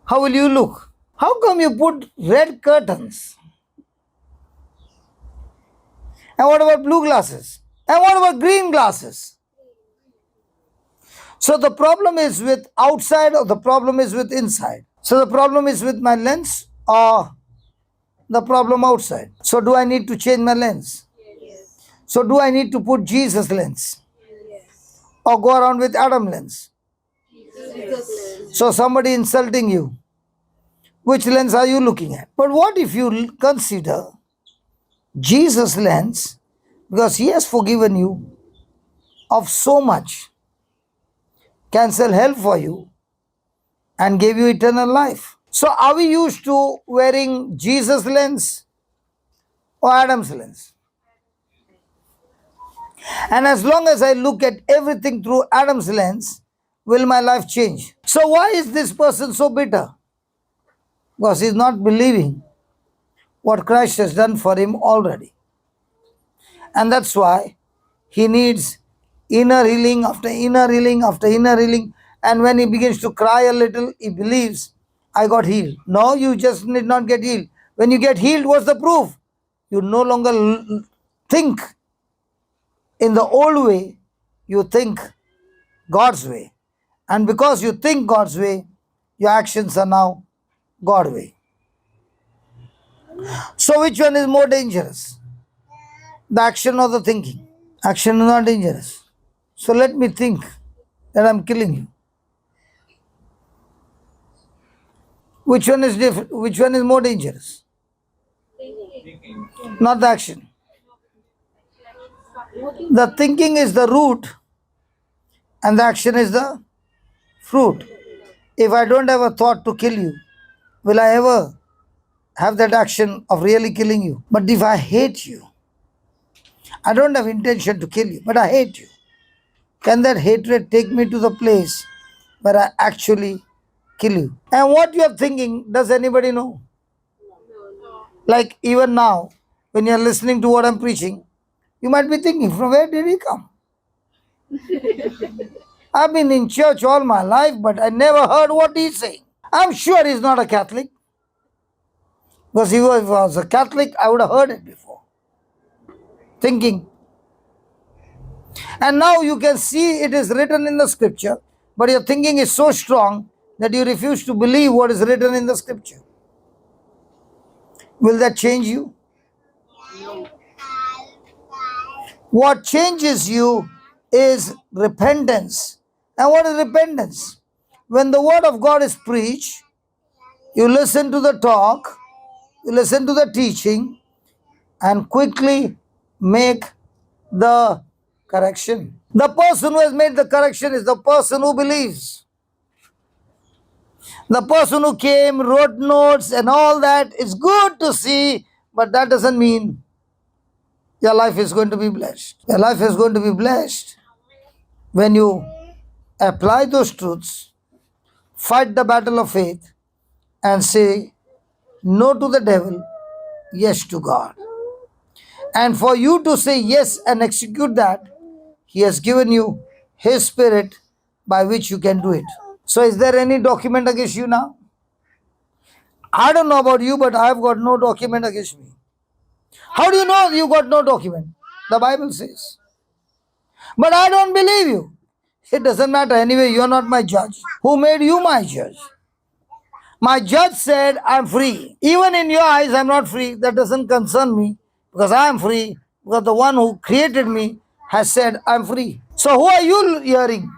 [SPEAKER 1] How will you look? How come you put red curtains? And what about blue glasses? And what about green glasses? So the problem is with outside or the problem is with inside? So the problem is with my lens or the problem outside? So do I need to change my lens?
[SPEAKER 3] Yes.
[SPEAKER 1] So do I need to put Jesus lens
[SPEAKER 3] Yes.
[SPEAKER 1] or go around with Adam lens?
[SPEAKER 3] Jesus.
[SPEAKER 1] So somebody insulting you, which lens are you looking at? But what if you consider Jesus lens, because He has forgiven you of so much, cancel hell for you and gave you eternal life. So are we used to wearing Jesus lens or Adam's lens? And as long as I look at everything through Adam's lens, will my life change? So why is this person so bitter? Because he's not believing what Christ has done for him already. And that's why he needs inner healing after inner healing after inner healing. And when he begins to cry a little, he believes, I got healed. No, you just did not get healed. When you get healed, what's the proof? You no longer think in the old way, you think God's way. And because you think God's way, your actions are now God's way. So which one is more dangerous? The action or the thinking? Action is not dangerous. So let me think that I'm killing you. Which one is different? Which one is more dangerous? Not the action. The thinking is the root and the action is the fruit. If I don't have a thought to kill you, will I ever have that action of really killing you? But if I hate you, I don't have intention to kill you, but I hate you. Can that hatred take me to the place where I actually kill you? And what you are thinking, does anybody know? Like even now, when you are listening to what I'm preaching, you might be thinking, from where did he come? I've been in church all my life, but I never heard what he's saying. I'm sure he's not a Catholic. Because if he was a Catholic, I would have heard it before. Thinking. And now you can see it is written in the scripture, but your thinking is so strong that you refuse to believe what is written in the scripture. Will that change you? What changes you is repentance. And what is repentance? When the word of God is preached, you listen to the talk, you listen to the teaching, and quickly make the correction. The person who has made the correction is the person who believes. The person who came, wrote notes, and all that is good to see, but that doesn't mean your life is going to be blessed. Your life is going to be blessed when you apply those truths, fight the battle of faith, and say no to the devil, yes to God. And for you to say yes and execute that, He has given you His Spirit by which you can do it. So, is there any document against you now? I don't know about you, but I have got no document against me. How do you know you got no document? The Bible says. But I don't believe you. It doesn't matter. Anyway, you are not my judge. Who made you my judge? My judge said, I'm free. Even in your eyes, I'm not free. That doesn't concern me because I am free. Because the one who created me has said, I'm free. So who are you hearing?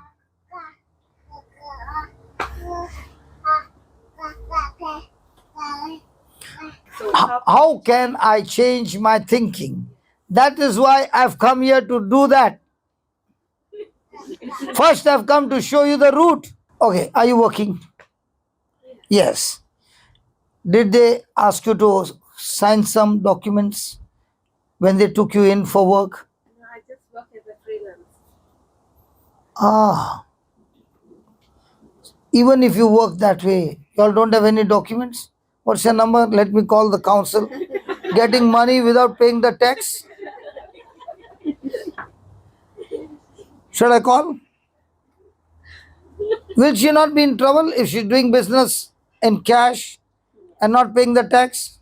[SPEAKER 2] So
[SPEAKER 1] How can I change my thinking? That is why I've come here to do that. First, I've come to show you the route. Okay, are you working? Yes. Did they ask you to sign some documents when they took you in for work?
[SPEAKER 2] no, I just work as a freelance.
[SPEAKER 1] Ah, even if you work that way, you all don't have any documents? What's your number? Let me call the council. Getting money without paying the tax? Should I call? Will she not be in trouble if she's doing business in cash and not paying the tax?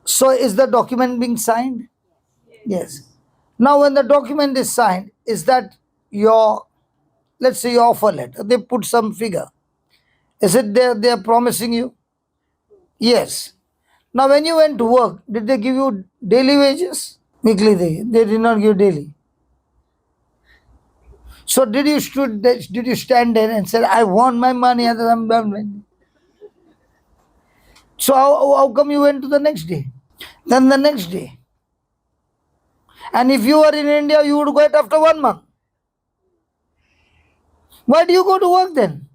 [SPEAKER 1] So is the document being signed? Yes. Now when the document is signed, is that your, let's say your offer letter, they put some figure. Is it they are promising you? Yes. Now when you went to work, did they give you daily wages? Weekly they did not give daily. So did you stand there and say, I want my money? So how come you went to the next day? Then the next day. And if you were in India, you would go out after 1 month. Why do you go to work then?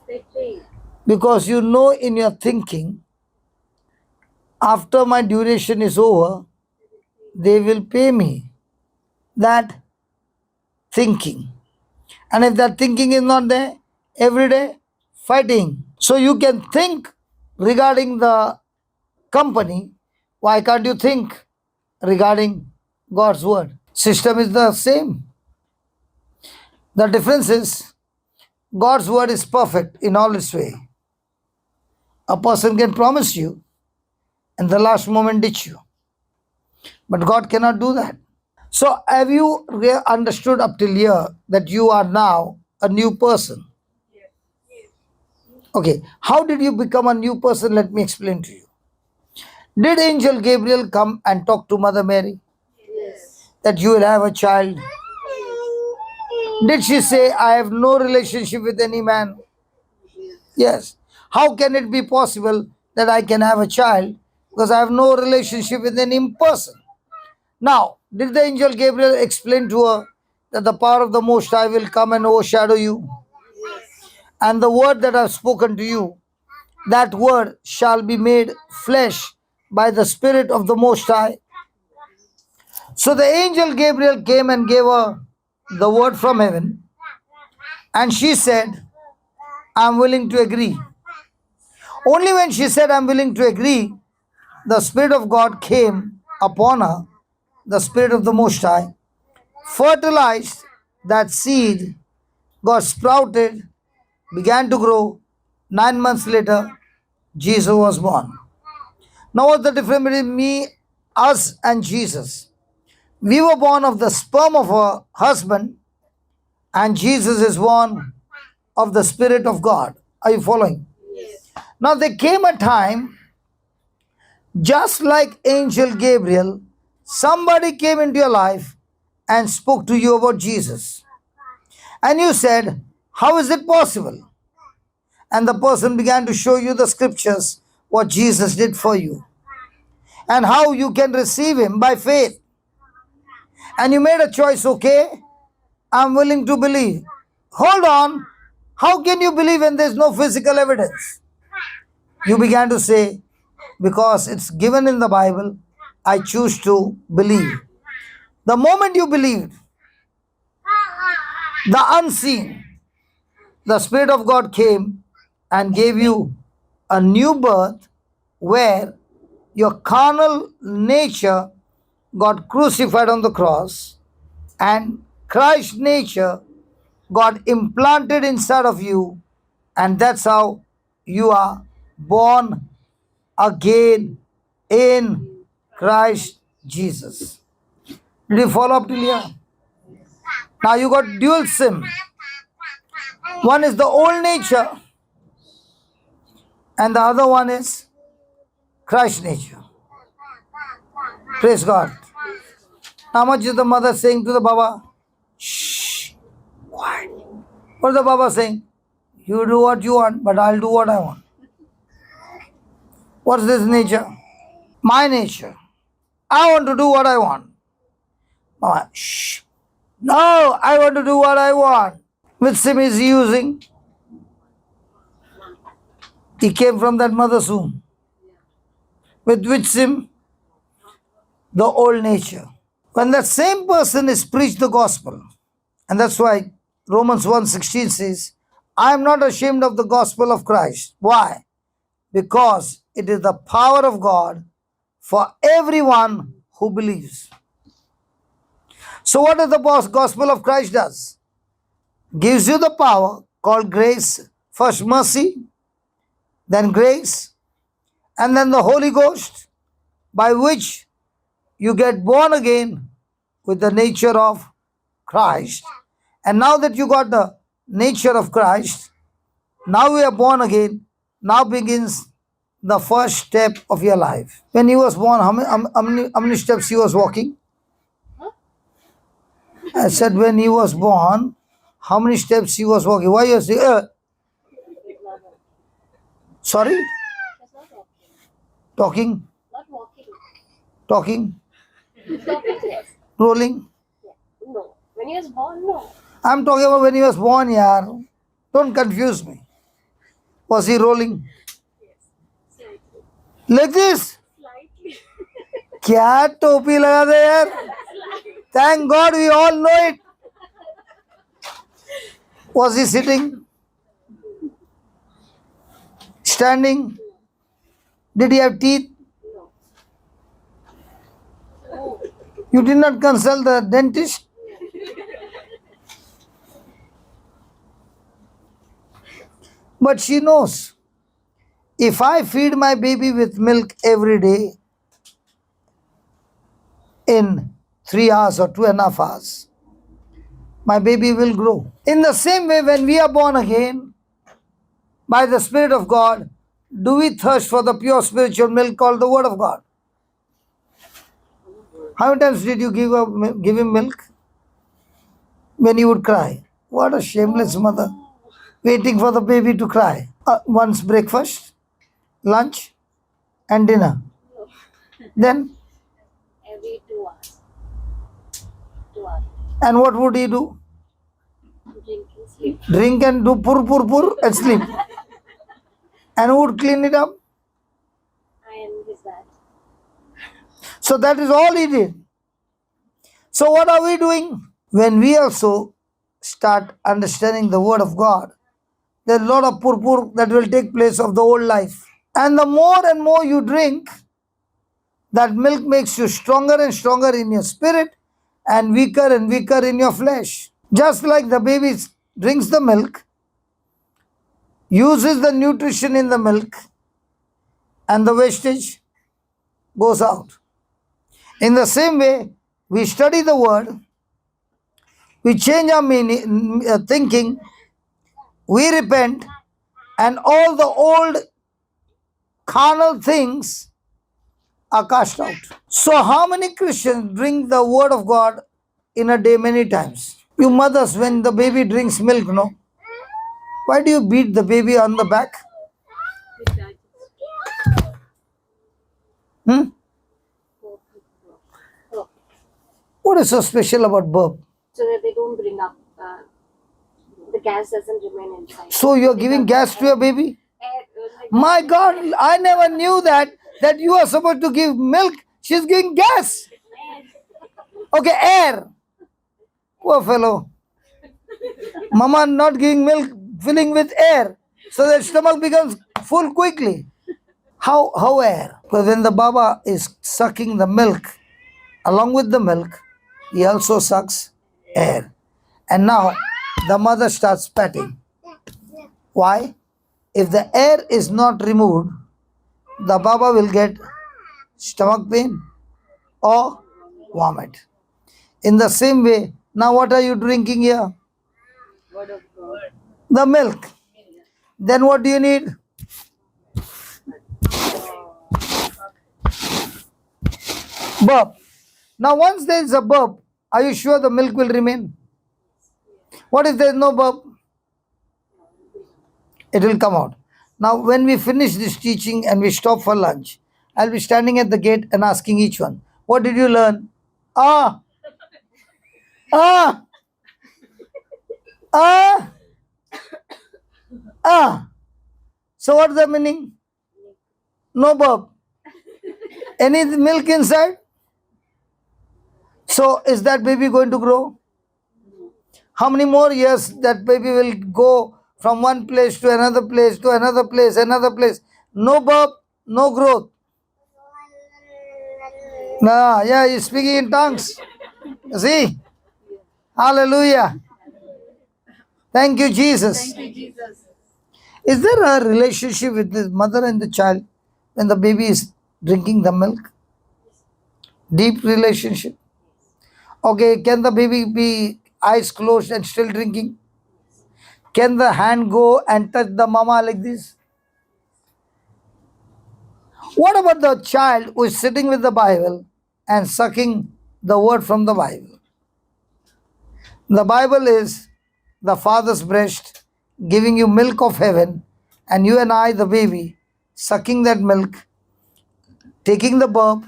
[SPEAKER 2] Stay paid.
[SPEAKER 1] Because you know in your thinking, after my duration is over, they will pay me. That thinking. And if that thinking is not there, every day fighting. So you can think regarding the company. Why can't you think regarding God's word? System is the same. The difference is God's word is perfect in all its way. A person can promise you and the last moment ditch you. But God cannot do that. So have you understood up till here that you are now a new person? Okay, how did you become a new person? Let me explain to you. Did Angel Gabriel come and talk to Mother Mary
[SPEAKER 2] Yes.
[SPEAKER 1] that you will have a child? Did she say, I have no relationship with any man? Yes. How can it be possible that I can have a child because I have no relationship with any person? Now, did the angel Gabriel explain to her that the power of the Most High will come and overshadow you? And the word that I have spoken to you, that word shall be made flesh by the Spirit of the Most High. So the angel Gabriel came and gave her the word from heaven, and she said, I'm willing to agree. Only when she said, I'm willing to agree, the Spirit of God came upon her, the Spirit of the Most High, fertilized that seed, got sprouted, began to grow. 9 months later, Jesus was born. Now, what's the difference between me, us, and Jesus? We were born of the sperm of a husband, and Jesus is born of the Spirit of God. Are you following?
[SPEAKER 3] Yes.
[SPEAKER 1] Now, there came a time, just like Angel Gabriel, somebody came into your life and spoke to you about Jesus. And you said, how is it possible? And the person began to show you the scriptures, what Jesus did for you, and how you can receive Him by faith. And you made a choice, okay, I'm willing to believe. Hold on, how can you believe when there's no physical evidence? You began to say, because it's given in the Bible, I choose to believe. The moment you believed, the unseen, the Spirit of God came and gave you a new birth where your carnal nature got crucified on the cross and Christ's nature got implanted inside of you, and that's how you are born again in Christ Jesus. Did you follow up till here? Now you got dual sim. One is the old nature, and the other one is Christ nature. Praise God. How much is the mother saying to the Baba? Shh, quiet. What is the Baba saying? You do what you want, but I'll do what I want. What's this nature? My nature. I want to do what I want. Mama, shh. No, I want to do what I want. Which sim is he using? He came from that mother's womb. With which sim? The old nature. When that same person is preached the gospel, and that's why Romans 1:16 says, I am not ashamed of the gospel of Christ. Why? Because it is the power of God for everyone who believes. So what does the gospel of Christ does? Gives you the power called grace, first mercy, then grace, and then the Holy Ghost, by which you get born again with the nature of Christ. And now that you got the nature of Christ, now we are born again, now begins the first step of your life. When he was born, how many steps he was walking? I said when he was born, how many steps he was walking? Why you say, sorry? Talking?
[SPEAKER 4] Not walking.
[SPEAKER 1] Talking?
[SPEAKER 4] Talking, yes.
[SPEAKER 1] Rolling?
[SPEAKER 4] Yeah. No. When he was born, no.
[SPEAKER 1] I'm talking about when he was born, yaar. Don't confuse me. Was he rolling?
[SPEAKER 4] Slightly.
[SPEAKER 1] Like this?
[SPEAKER 4] Slightly.
[SPEAKER 1] क्या टोपी लगा दे यार? Thank God we all know it. Was he sitting? Standing? Did he have teeth?
[SPEAKER 4] No.
[SPEAKER 1] You did not consult the dentist? But she knows. If I feed my baby with milk every day in 3 hours or 2.5 hours, my baby will grow. In the same way, when we are born again by the Spirit of God, do we thirst for the pure spiritual milk called the Word of God? How many times did you give him milk? When he would cry. What a shameless mother, waiting for the baby to cry. Once breakfast, lunch, and dinner. Then,
[SPEAKER 4] Every 2 hours. 2 hours.
[SPEAKER 1] and what would he do?
[SPEAKER 4] Drink and sleep.
[SPEAKER 1] Drink and do pur and sleep. And who would clean it up?
[SPEAKER 4] I am his dad.
[SPEAKER 1] So that is all he did. So what are we doing? When we also start understanding the Word of God, there's a lot of pur that will take place of the old life. And the more and more you drink, that milk makes you stronger and stronger in your spirit and weaker in your flesh. Just like the baby drinks the milk, uses the nutrition in the milk and the wastage, goes out. In the same way, we study the word, we change our thinking, we repent, and all the old carnal things are cast out. So, how many Christians drink the word of God in a day many times? You mothers, when the baby drinks milk, no? Why do you beat the baby on the back?
[SPEAKER 4] With that,
[SPEAKER 1] Hmm?
[SPEAKER 4] oh,
[SPEAKER 1] What is so special about burp?
[SPEAKER 4] so that they don't bring up, the gas doesn't remain inside.
[SPEAKER 1] So you're giving gas to your baby?
[SPEAKER 4] Like
[SPEAKER 1] My God, I never knew that you are supposed to give milk. She's giving gas. Okay, air. Poor fellow. Mama not giving milk, filling with air, so that stomach becomes full quickly. How air? Because when the Baba is sucking the milk, along with the milk, he also sucks air. And now the mother starts patting. Why? If the air is not removed, the Baba will get stomach pain or vomit. In the same way, now what are you drinking here?
[SPEAKER 4] word of God.
[SPEAKER 1] The milk. Then what do you need? Burp. Now once there is a burp, are you sure the milk will remain? What if there is no burp? It will come out. Now when we finish this teaching and we stop for lunch, I'll be standing at the gate and asking each one, what did you learn? Ah, ah, ah, ah. So what's the meaning? No burp. Any milk inside? So is that baby going to grow? How many more years that baby will go from one place to another place to another place, another place? No burp, no growth. Nah, yeah, he's speaking in tongues. See? Hallelujah. Thank you, Jesus.
[SPEAKER 3] Jesus.
[SPEAKER 1] Is there a relationship with the mother and the child when the baby is drinking the milk? Deep relationship. Okay, can the baby be eyes closed and still drinking? Can the hand go and touch the mama like this? What about the child who is sitting with the Bible and sucking the word from the Bible? The Bible is the father's breast giving you milk of heaven, and you and I, the baby, sucking that milk, taking the burp,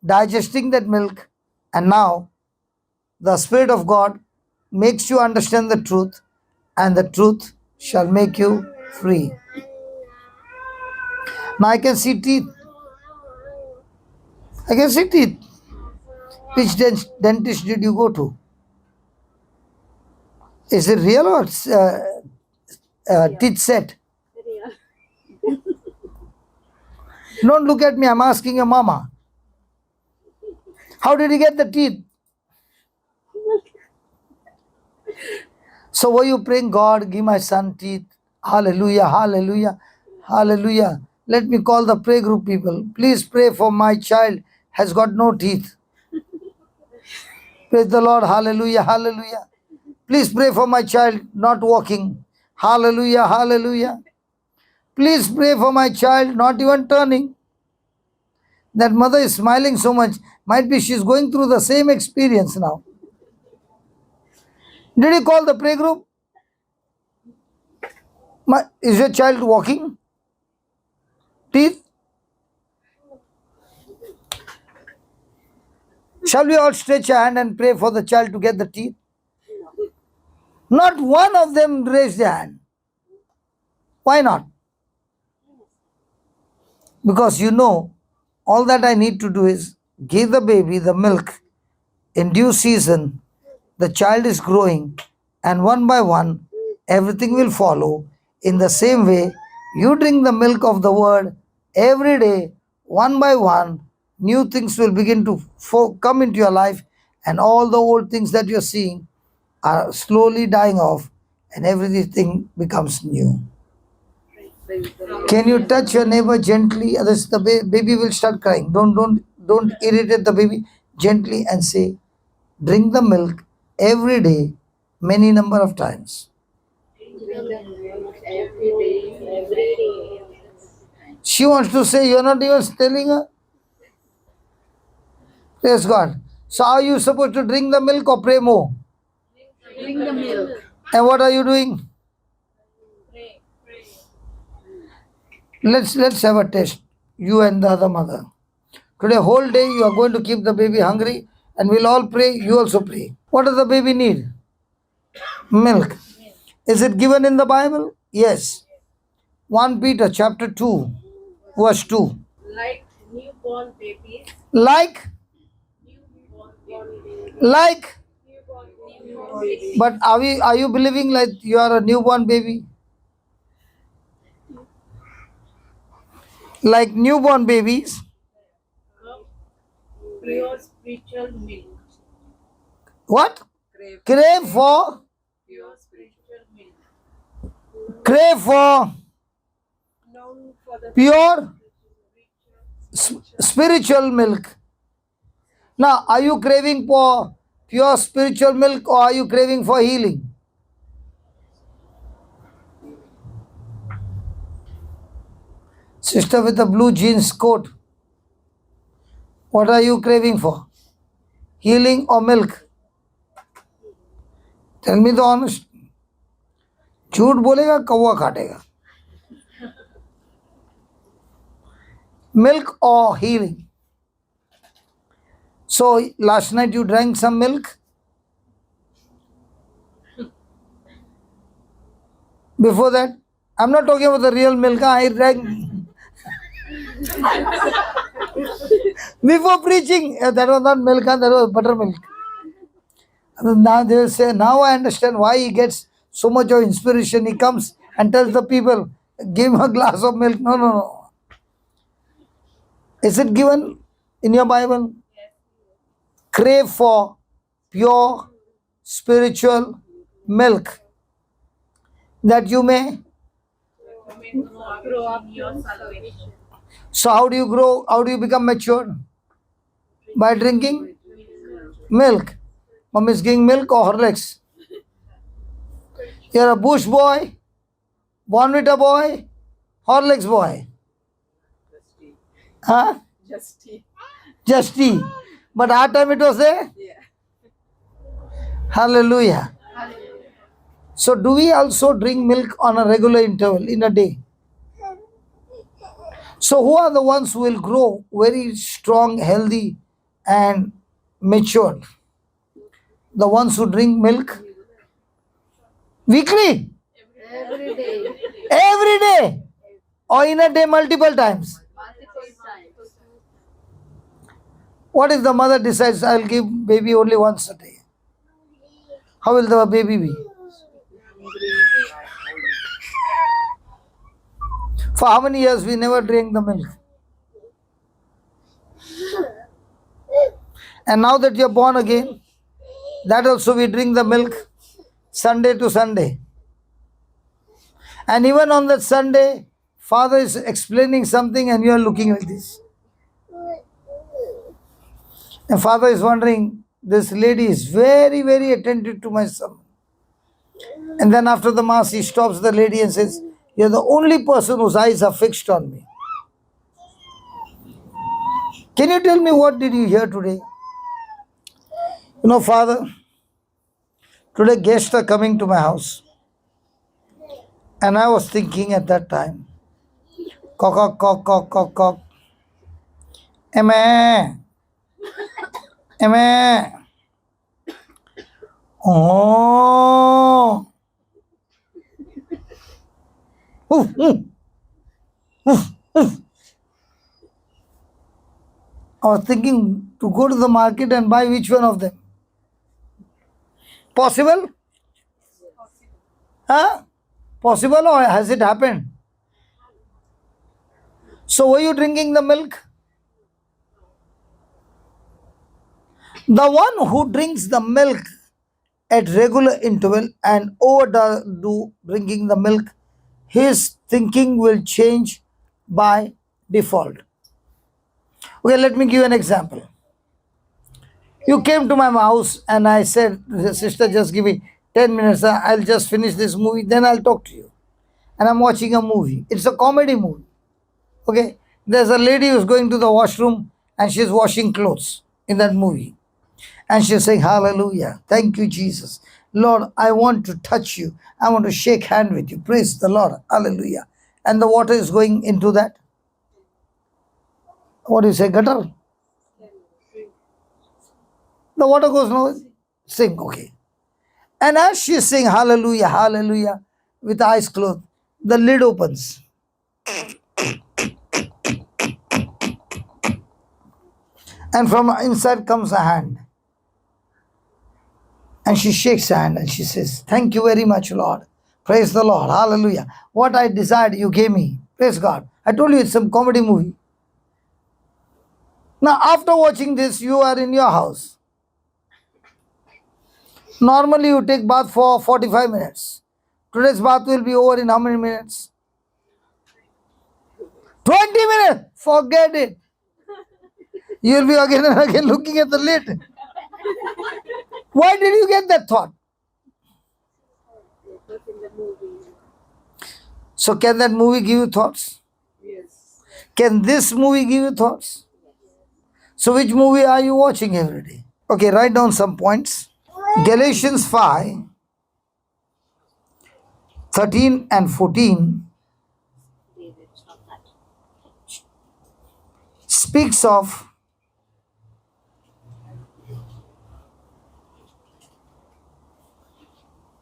[SPEAKER 1] digesting that milk, and now the Spirit of God makes you understand the truth, and the truth shall make you free. Now I can see teeth. I can see teeth. Which dentist did you go to? Is it real or teeth set?
[SPEAKER 4] Real.
[SPEAKER 1] Don't look at me, I'm asking your mama. How did he get the teeth? So were you praying, God, give my son teeth? Hallelujah, hallelujah, hallelujah. Let me call the prayer group people. Please pray for my child has got no teeth. Praise the Lord, hallelujah, hallelujah. Please pray for my child not walking. Hallelujah, hallelujah. Please pray for my child not even turning. That mother is smiling so much. Might be she's going through the same experience now. Did you call the prayer group? Is your child walking? Teeth? Shall we all stretch a hand and pray for the child to get the teeth? Not one of them raised their hand. Why not? Because you know, all that I need to do is give the baby the milk in due season. The child is growing, and one by one, everything will follow. In the same way, you drink the milk of the word every day, one by one, new things will begin to come into your life, and all the old things that you're seeing are slowly dying off, and everything becomes new. Can you touch your neighbor gently? Otherwise, the baby will start crying. Don't irritate the baby. Gently and say, drink the milk every day, many number of times.
[SPEAKER 4] Every day.
[SPEAKER 1] She wants to say, you're not even telling her. Praise God. So are you supposed to drink the milk or pray more?
[SPEAKER 3] Drink the milk.
[SPEAKER 1] And what are you doing?
[SPEAKER 3] Pray.
[SPEAKER 1] Let's have a test. You and the other mother. Today whole day you are going to keep the baby hungry and we'll all pray. You also pray. What does the baby need? Milk. Is it given in the Bible? Yes. 1 Peter chapter 2 verse 2.
[SPEAKER 3] Like newborn babies.
[SPEAKER 1] Like
[SPEAKER 3] Newborn babies.
[SPEAKER 1] but are you believing like you are a newborn baby? Like newborn babies,
[SPEAKER 3] Cup pure spiritual milk.
[SPEAKER 1] what? Crave for
[SPEAKER 3] Pure spiritual milk.
[SPEAKER 2] Known for the
[SPEAKER 1] pure spiritual milk. Now, are you craving for pure spiritual milk or are you craving for healing? Sister with the blue jeans coat, what are you craving for? Healing or milk? Tell me the honest. झूठ बोलेगा कौवा काटेगा. Milk or healing? So last night you drank some milk. Before that, I'm not talking about the real milk. I drank before preaching. That was not milk, that was buttermilk. And now they will say, now I understand why he gets so much of inspiration. He comes and tells the people, give him a glass of milk. No. Is it given in your Bible? Crave for pure spiritual milk that you may.
[SPEAKER 3] Grow up in your salvation.
[SPEAKER 1] So how do you grow? How do you become mature? By drinking milk. Mom is giving milk or Horlicks? You're a Bush boy, Bonvita boy, Horlicks boy. Huh? Just tea. But our time it was there?
[SPEAKER 2] yeah.
[SPEAKER 1] Hallelujah. So do we also drink milk on a regular interval in a day? So who are the ones who will grow very strong, healthy and matured? The ones who drink milk weekly,
[SPEAKER 4] Every day.
[SPEAKER 1] every day, or in a day multiple times.
[SPEAKER 4] Multiple times.
[SPEAKER 1] What if the mother decides I'll give baby only once a day? How will the baby be? For how many years we never drank the milk? And now that you're born again, that also we drink the milk Sunday to Sunday. And even on that Sunday, father is explaining something and you are looking like this. And father is wondering, this lady is very, very attentive to my son. And then after the mass, he stops the lady and says, you're the only person whose eyes are fixed on me. Can you tell me what did you hear today? You know, father, today guests are coming to my house. And I was thinking at that time, cock, cock, cock, cock, cock. Amen. Amen. Oh. Oof, oof. Oof, oof. I was thinking to go to the market and buy which one of them. Possible? Huh? Possible or has it happened? So were you drinking the milk? The one who drinks the milk at regular interval and overdo drinking the milk, his thinking will change by default. Okay, let me give you an example. You came to my house and I said, sister, just give me 10 minutes. I'll just finish this movie, then I'll talk to you. And I'm watching a movie. It's a comedy movie. Okay, there's a lady who's going to the washroom and she's washing clothes in that movie. And she's saying, hallelujah, thank you, Jesus. Lord, I want to touch you. I want to shake hand with you. Praise the Lord. Hallelujah. And the water is going into that. What do you say, gutter? The water goes no sink, okay. And as she's saying hallelujah, hallelujah, with eyes closed, the lid opens. And from inside comes a hand. And she shakes her hand and she says, thank you very much, Lord. Praise the Lord. Hallelujah. What I desired, you gave me. Praise God. I told you it's some comedy movie. Now, after watching this, you are in your house. Normally, you take bath for 45 minutes. Today's bath will be over in how many minutes? 20 minutes. Forget it. You will be again and again looking at the lid. Why did you get that thought? So can that movie give you thoughts?
[SPEAKER 2] Yes.
[SPEAKER 1] Can this movie give you thoughts? So which movie are you watching every day? Okay, write down some points. Galatians 5, 13 and 14 speaks of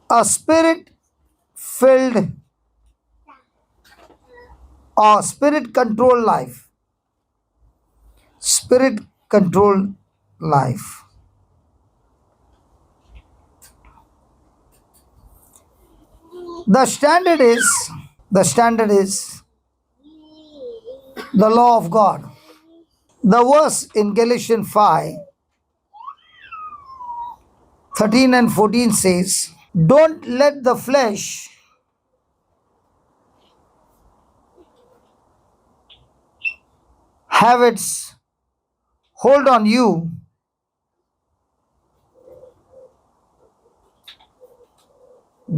[SPEAKER 1] a spirit-filled or spirit-controlled life. Spirit-controlled life. The standard is the law of God. The verse in Galatians 5, 13 and 14 says, don't let the flesh have its hold on you,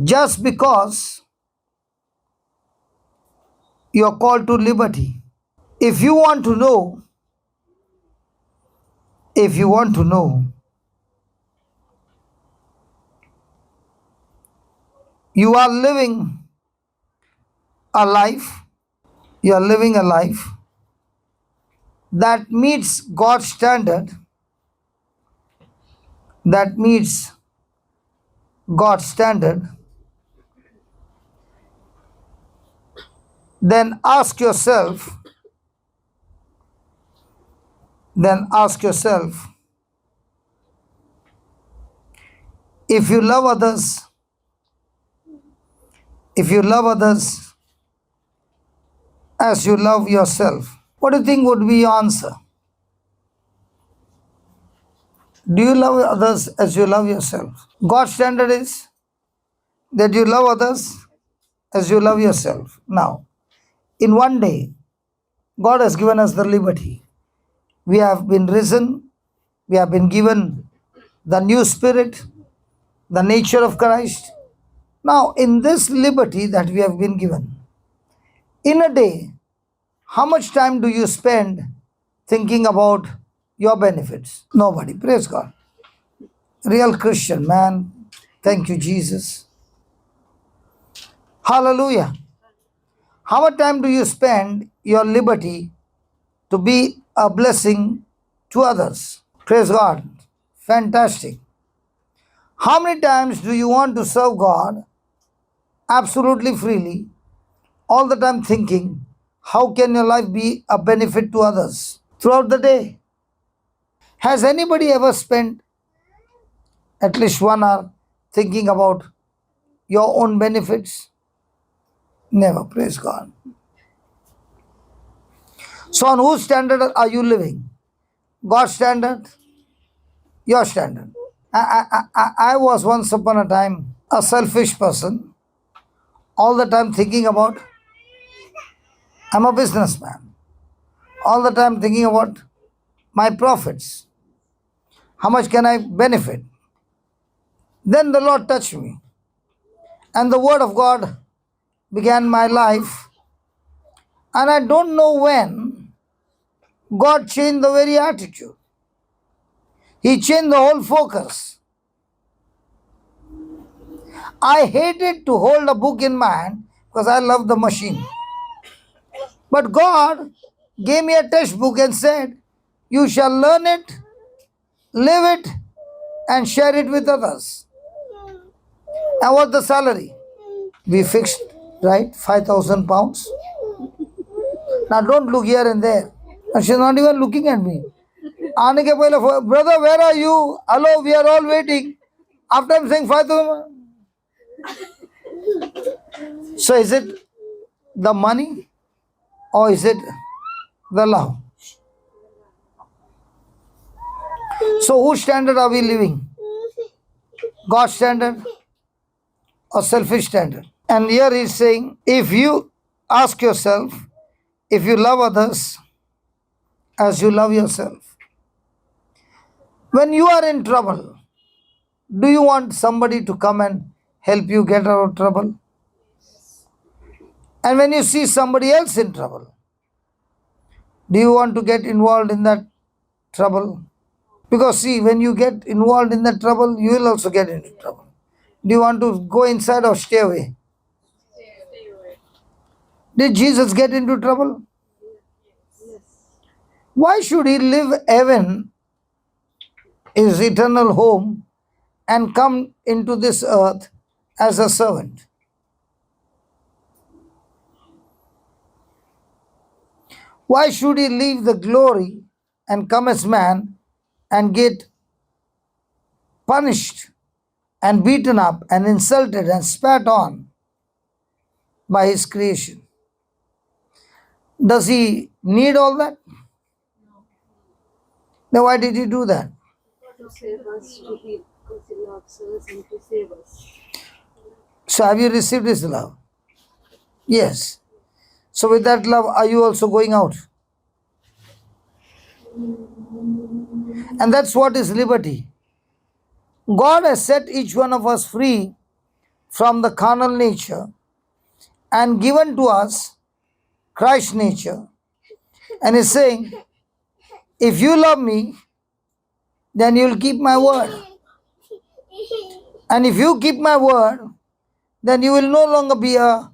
[SPEAKER 1] just because you are called to liberty. If you want to know, you are living a life, that meets God's standard, then ask yourself, if you love others as you love yourself, what do you think would be your answer? Do you love others as you love yourself? God's standard is that you love others as you love yourself. Now, in one day, God has given us the liberty. We have been risen, we have been given the new spirit, the nature of Christ. Now, in this liberty that we have been given, in a day, how much time do you spend thinking about your benefits? Nobody. Praise God. Real Christian, man. Thank you, Jesus. Hallelujah. How much time do you spend your liberty to be a blessing to others? Praise God. Fantastic. How many times do you want to serve God absolutely freely, all the time thinking, how can your life be a benefit to others throughout the day? Has anybody ever spent at least 1 hour thinking about your own benefits? Never. Praise God. So on whose standard are you living? God's standard? Your standard? I was once upon a time a selfish person. all the time thinking about, I'm a businessman, all the time thinking about my profits, how much can I benefit. Then the Lord touched me, and the Word of God began my life, and I don't know when God changed the very attitude. He changed the whole focus. I hated to hold a book in my hand because I love the machine. But God gave me a textbook and said, you shall learn it, live it, and share it with others. And what's the salary? We fixed, right? 5,000 pounds. Now don't look here and there. And she's not even looking at me. आने के पहले, brother, where are you? Hello, we are all waiting. After I'm saying 5,000. So is it the money or is it the love? So whose standard are we living? God's standard or selfish standard? And here he's saying, if you ask yourself, if you love others as you love yourself, when you are in trouble, do you want somebody to come and help you get out of trouble? And when you see somebody else in trouble, do you want to get involved in that trouble? Because see, when you get involved in that trouble, you will also get into trouble. Do you want to go inside or stay away?
[SPEAKER 3] Stay away.
[SPEAKER 1] Did Jesus get into trouble? Why should he leave heaven, his eternal home, and come into this earth as a servant? Why should he leave the glory and come as man and get punished and beaten up and insulted and spat on by his creation? Does he need all that? Then why did he do that?
[SPEAKER 4] To save us, to be because he loves us and to save us.
[SPEAKER 1] So have you received his love? Yes. So with that love, are you also going out? And that's what is liberty. God has set each one of us free from the carnal nature and given to us Christ's nature. And he's saying, if you love me, then you will keep my word. And if you keep my word, then you will no longer be a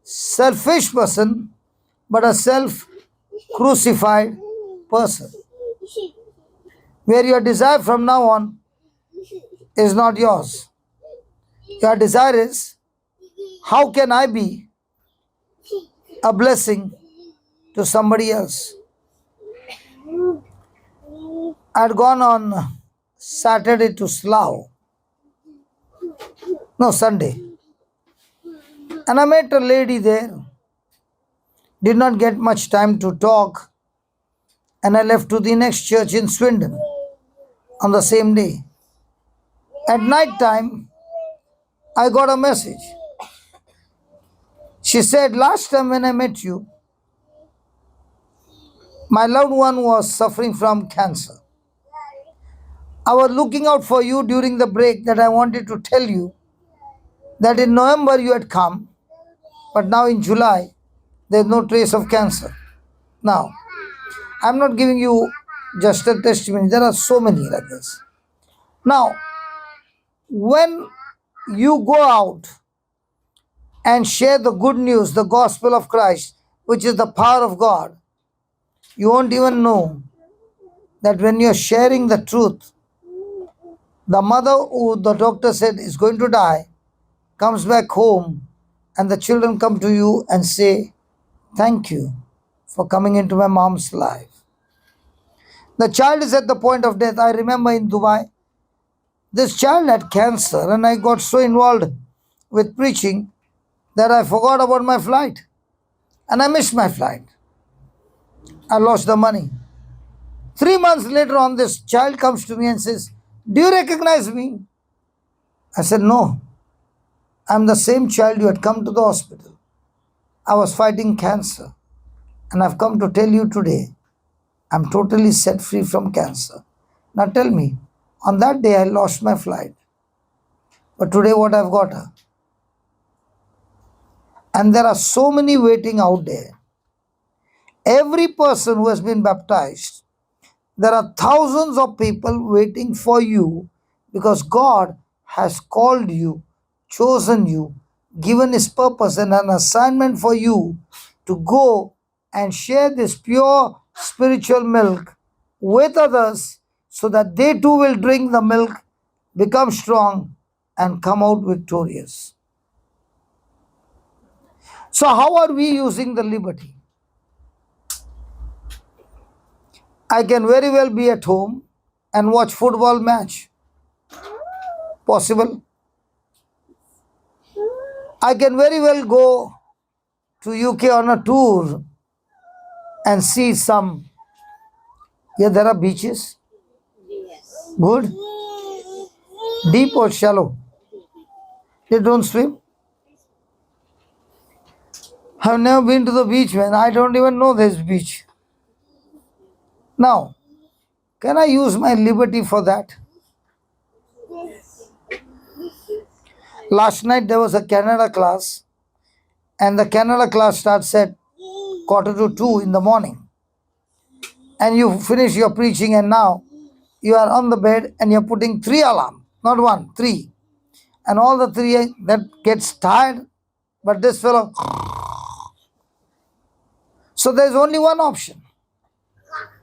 [SPEAKER 1] selfish person, but a self-crucified person. Where your desire from now on is not yours. Your desire is, how can I be a blessing to somebody else? I'd gone on Saturday to Slough. No, Sunday. And I met a lady there. Did not get much time to talk. And I left to the next church in Swindon on the same day. At night time, I got a message. She said, last time when I met you, my loved one was suffering from cancer. I was looking out for you during the break that I wanted to tell you that in November you had come, but now in July, there's no trace of cancer. Now, I'm not giving you just a testimony. There are so many like this. Now, when you go out and share the good news, the gospel of Christ, which is the power of God, you won't even know that when you're sharing the truth, the mother who the doctor said is going to die comes back home and the children come to you and say, thank you for coming into my mom's life. The child is at the point of death. I remember in Dubai, this child had cancer and I got so involved with preaching that I forgot about my flight and I missed my flight. I lost the money. 3 months later on, this child comes to me and says, do you recognize me? I said, no. I'm the same child you had come to the hospital. I was fighting cancer. And I've come to tell you today, I'm totally set free from cancer. Now tell me, on that day I lost my flight. But today what I've got? And there are so many waiting out there. Every person who has been baptized, there are thousands of people waiting for you because God has called you, chosen you, given His purpose and an assignment for you to go and share this pure spiritual milk with others so that they too will drink the milk, become strong, and come out victorious. So, how are we using the liberty? I can very well be at home and watch football match. Possible. I can very well go to UK on a tour and see some. Yeah, there are beaches.
[SPEAKER 4] Yes.
[SPEAKER 1] Good. Deep or shallow? They don't swim. I've never been to the beach, man. I don't even know this beach. Now, can I use my liberty for that? Last night there was a Canada class, and the Canada class starts at 1:45 in the morning. And you finish your preaching, and now you are on the bed and you're putting 3 alarms, not one, 3. And all the 3 that gets tired, but this fellow. So there's only one option.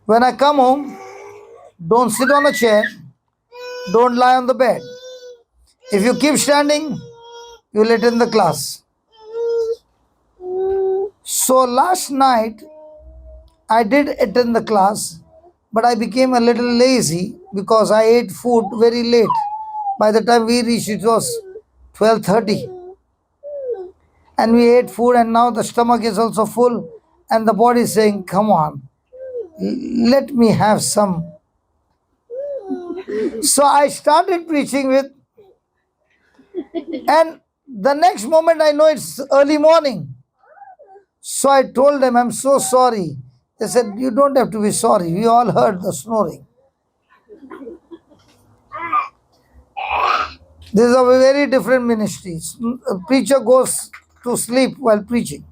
[SPEAKER 1] When I come home, don't sit on a chair, don't lie on the bed. If you keep standing, you'll attend the class. So last night, I did attend the class, but I became a little lazy because I ate food very late. By the time we reached, it was 12:30. And we ate food, and now the stomach is also full, and the body is saying, come on, let me have some. So I started preaching with, and the next moment I know it's early morning. So I told them, I'm so sorry. They said, you don't have to be sorry. We all heard the snoring. This is a very different ministry. A preacher goes to sleep while preaching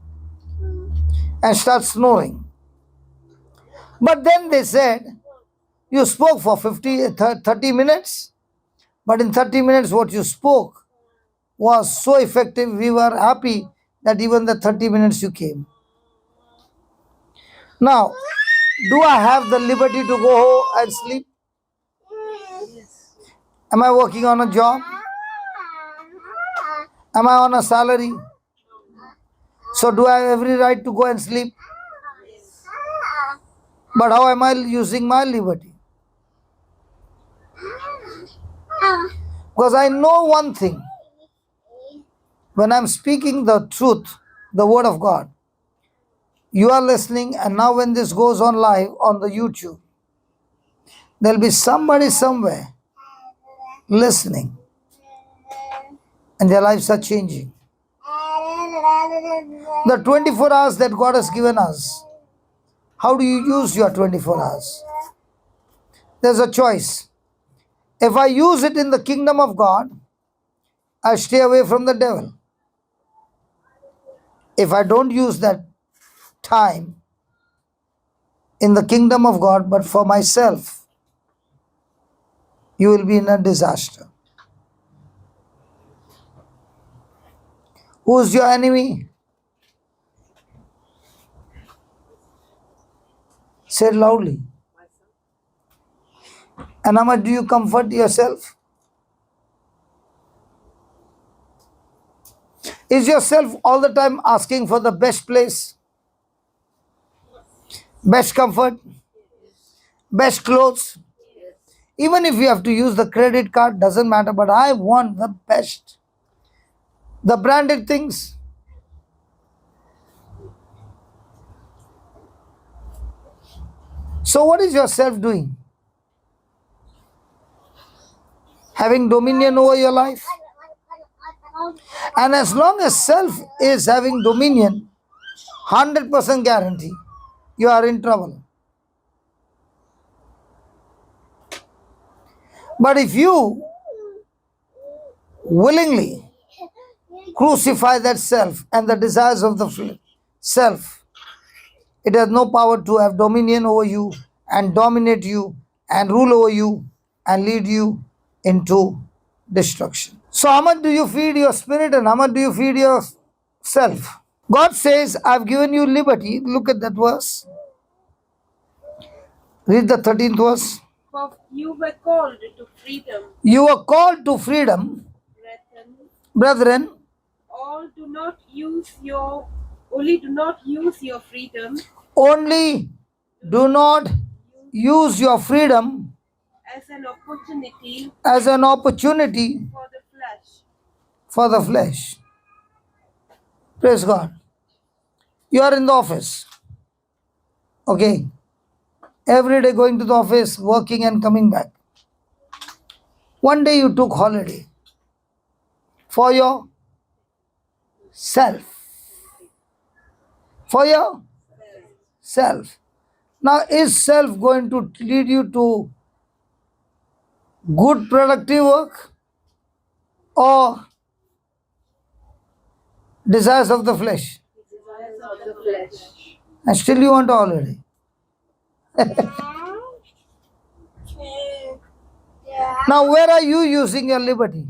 [SPEAKER 1] and starts snoring. But then they said, you spoke for 30 minutes, but in 30 minutes what you spoke was so effective, we were happy that even the 30 minutes you came. Now, do I have the liberty to go home and sleep? Am I working on a job? Am I on a salary? So do I have every right to go and sleep? But how am I using my liberty? Because I know one thing. When I'm speaking the truth, the word of God, you are listening, and now when this goes on live on the YouTube, there'll be somebody somewhere listening, and their lives are changing. The 24 hours that God has given us, how do you use your 24 hours? There's a choice. If I use it in the kingdom of God, I stay away from the devil. If I don't use that time in the kingdom of God, but for myself, you will be in a disaster. Who's your enemy? Say it loudly. And how much do you comfort yourself? Is yourself all the time asking for the best place, best comfort, best clothes? Even if you have to use the credit card, doesn't matter, but I want the best. The branded things. So what is yourself doing? Having dominion over your life? And as long as self is having dominion, 100% guarantee, you are in trouble. But if you willingly crucify that self and the desires of the self, it has no power to have dominion over you and dominate you and rule over you and lead you into destruction. So, how much do you feed your spirit and how much do you feed your self? God says, I've given you liberty. Look at that verse. Read the 13th verse.
[SPEAKER 2] For you were called to freedom,
[SPEAKER 1] You are called to freedom,
[SPEAKER 2] brethren.
[SPEAKER 1] brethren.
[SPEAKER 2] Only do not use your freedom
[SPEAKER 1] Only do not use your freedom
[SPEAKER 2] as an opportunity
[SPEAKER 1] as an opportunity
[SPEAKER 2] for the flesh.
[SPEAKER 1] for the flesh. Praise God. You are in the office. Okay. Every day going to the office, working and coming back. One day you took holiday for your self. For your self. Now, is self going to lead you to good productive work or desires of the flesh?
[SPEAKER 4] Desires of the flesh.
[SPEAKER 1] And still you want a holiday. Now, where are you using your liberty?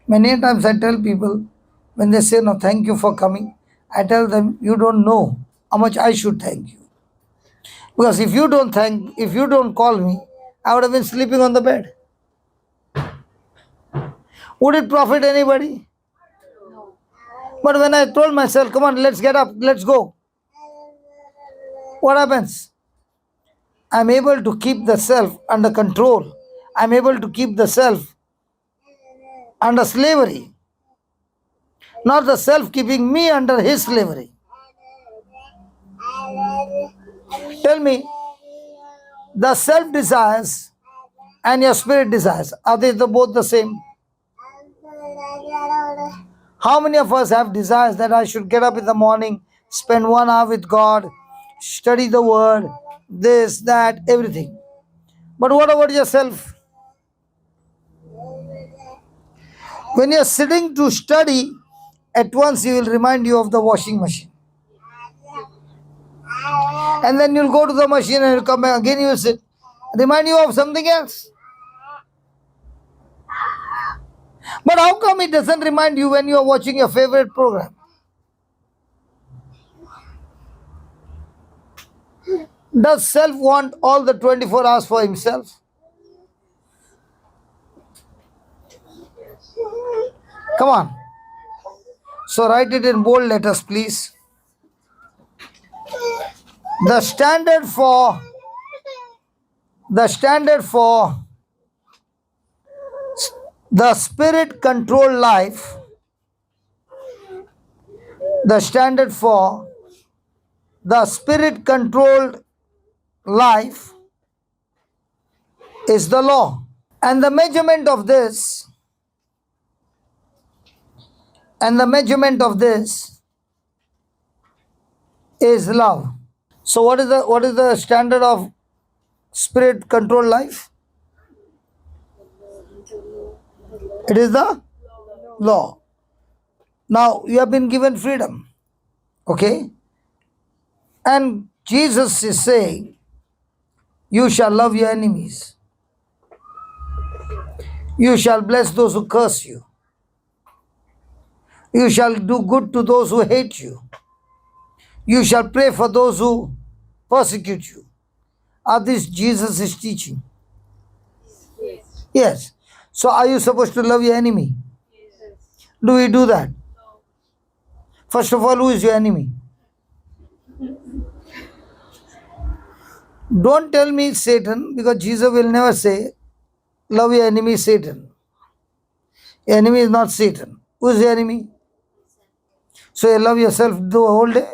[SPEAKER 1] Many times I tell people, when they say, no, thank you for coming, I tell them, you don't know how much I should thank you. Because if you don't call me, I would have been sleeping on the bed. Would it profit anybody?
[SPEAKER 4] No.
[SPEAKER 1] But when I told myself, come on, let's get up, let's go, what happens? I'm able to keep the self under control. I'm able to keep the self under slavery. Not the self keeping me under his slavery. Tell me, the self desires and your spirit desires, are they both the same? How many of us have desires that I should get up in the morning, spend 1 hour with God, study the word, this, that, everything? But what about yourself? When you're sitting to study, at once he will remind you of the washing machine. And then you'll go to the machine and you'll come back again, you will sit. Remind you of something else. But how come it doesn't remind you when you are watching your favorite program? Does self want all the 24 hours for himself? Come on. So write it in bold letters, please. The standard for the spirit controlled life, the standard for the spirit controlled life is the law. And the measurement of this is love. So what is the standard of spirit controlled life? It is the law. Now you have been given freedom. Okay? And Jesus is saying, you shall love your enemies. You shall bless those who curse you. You shall do good to those who hate you. You shall pray for those who persecute you. Are this Jesus is teaching?
[SPEAKER 4] Yes.
[SPEAKER 1] Yes. So are you supposed to love your enemy?
[SPEAKER 4] Yes.
[SPEAKER 1] Do we do that? First of all, who is your enemy? Don't tell me Satan, because Jesus will never say, love your enemy Satan. Your enemy is not Satan. Who is the enemy? So you love yourself the whole day?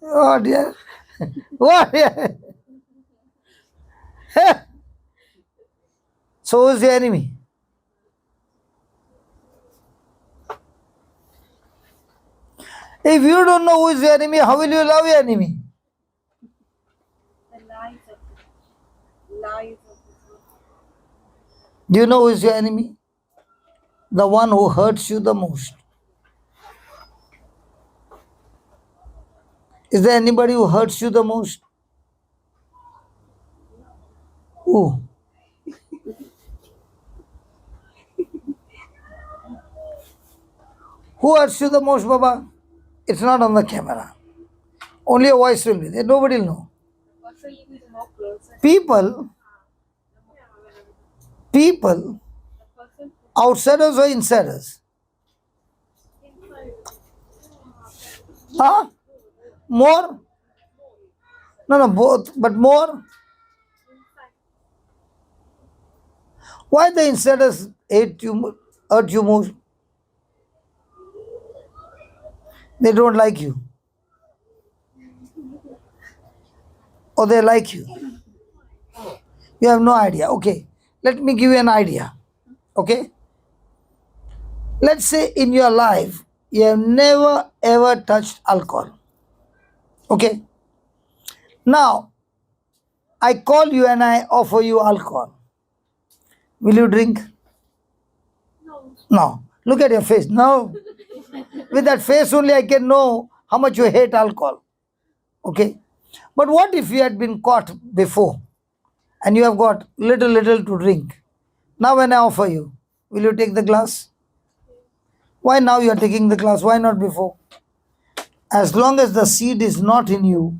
[SPEAKER 1] Oh dear. What? So So who is the enemy? If you don't know who is the enemy, how will you love your enemy?
[SPEAKER 2] The lies of this world.
[SPEAKER 1] Do you know who is your enemy? The one who hurts you the most. Is there anybody who hurts you the most? Who? Who hurts you the most, Baba? It's not on the camera. Only a voice will be there. Nobody will know.
[SPEAKER 2] person who is more closer.
[SPEAKER 1] People,
[SPEAKER 2] The person
[SPEAKER 1] outsiders or insiders? Huh? More? No, both, but more? Why the insiders hate you, hurt you most? They don't like you. Or they like you. You have no idea. Okay. Let me give you an idea. Okay. Let's say in your life, you have never ever touched alcohol. Okay. Now, I call you and I offer you alcohol. Will you drink? No. Look at your face. No. With that face only I can know how much you hate alcohol. Okay. But what if you had been caught before and you have got little to drink? Now when I offer you, will you take the glass? Why now you are taking the glass? Why not before? As long as the seed is not in you,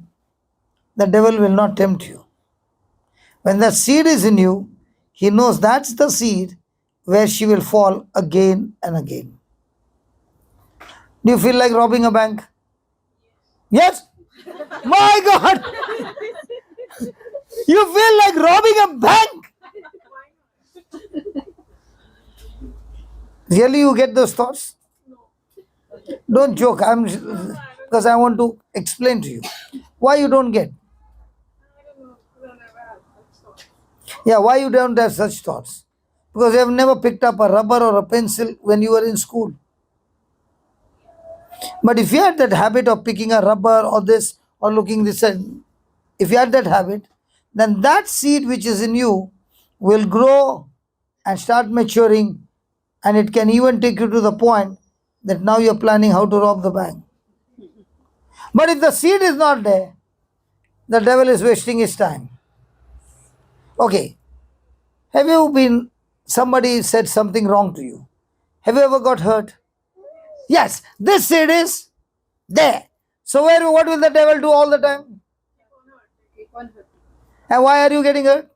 [SPEAKER 1] the devil will not tempt you. When the seed is in you, he knows that's the seed where she will fall again and again. Do you feel like robbing a bank? Yes? My God! You feel like robbing a bank? Really, you get those thoughts? Don't joke. Because I want to explain to you why you don't get. Yeah, why you don't have such thoughts? Because you have never picked up a rubber or a pencil when you were in school. But if you had that habit of picking a rubber or this or looking this and if you had that habit, then that seed which is in you will grow and start maturing, and it can even take you to the point that now you're planning how to rob the bank. But if the seed is not there, the devil is wasting his time. Okay. Have you been, somebody said something wrong to you? Have you ever got hurt? Yes, this seed is there. So what will the devil do all the time? And why are you getting hurt?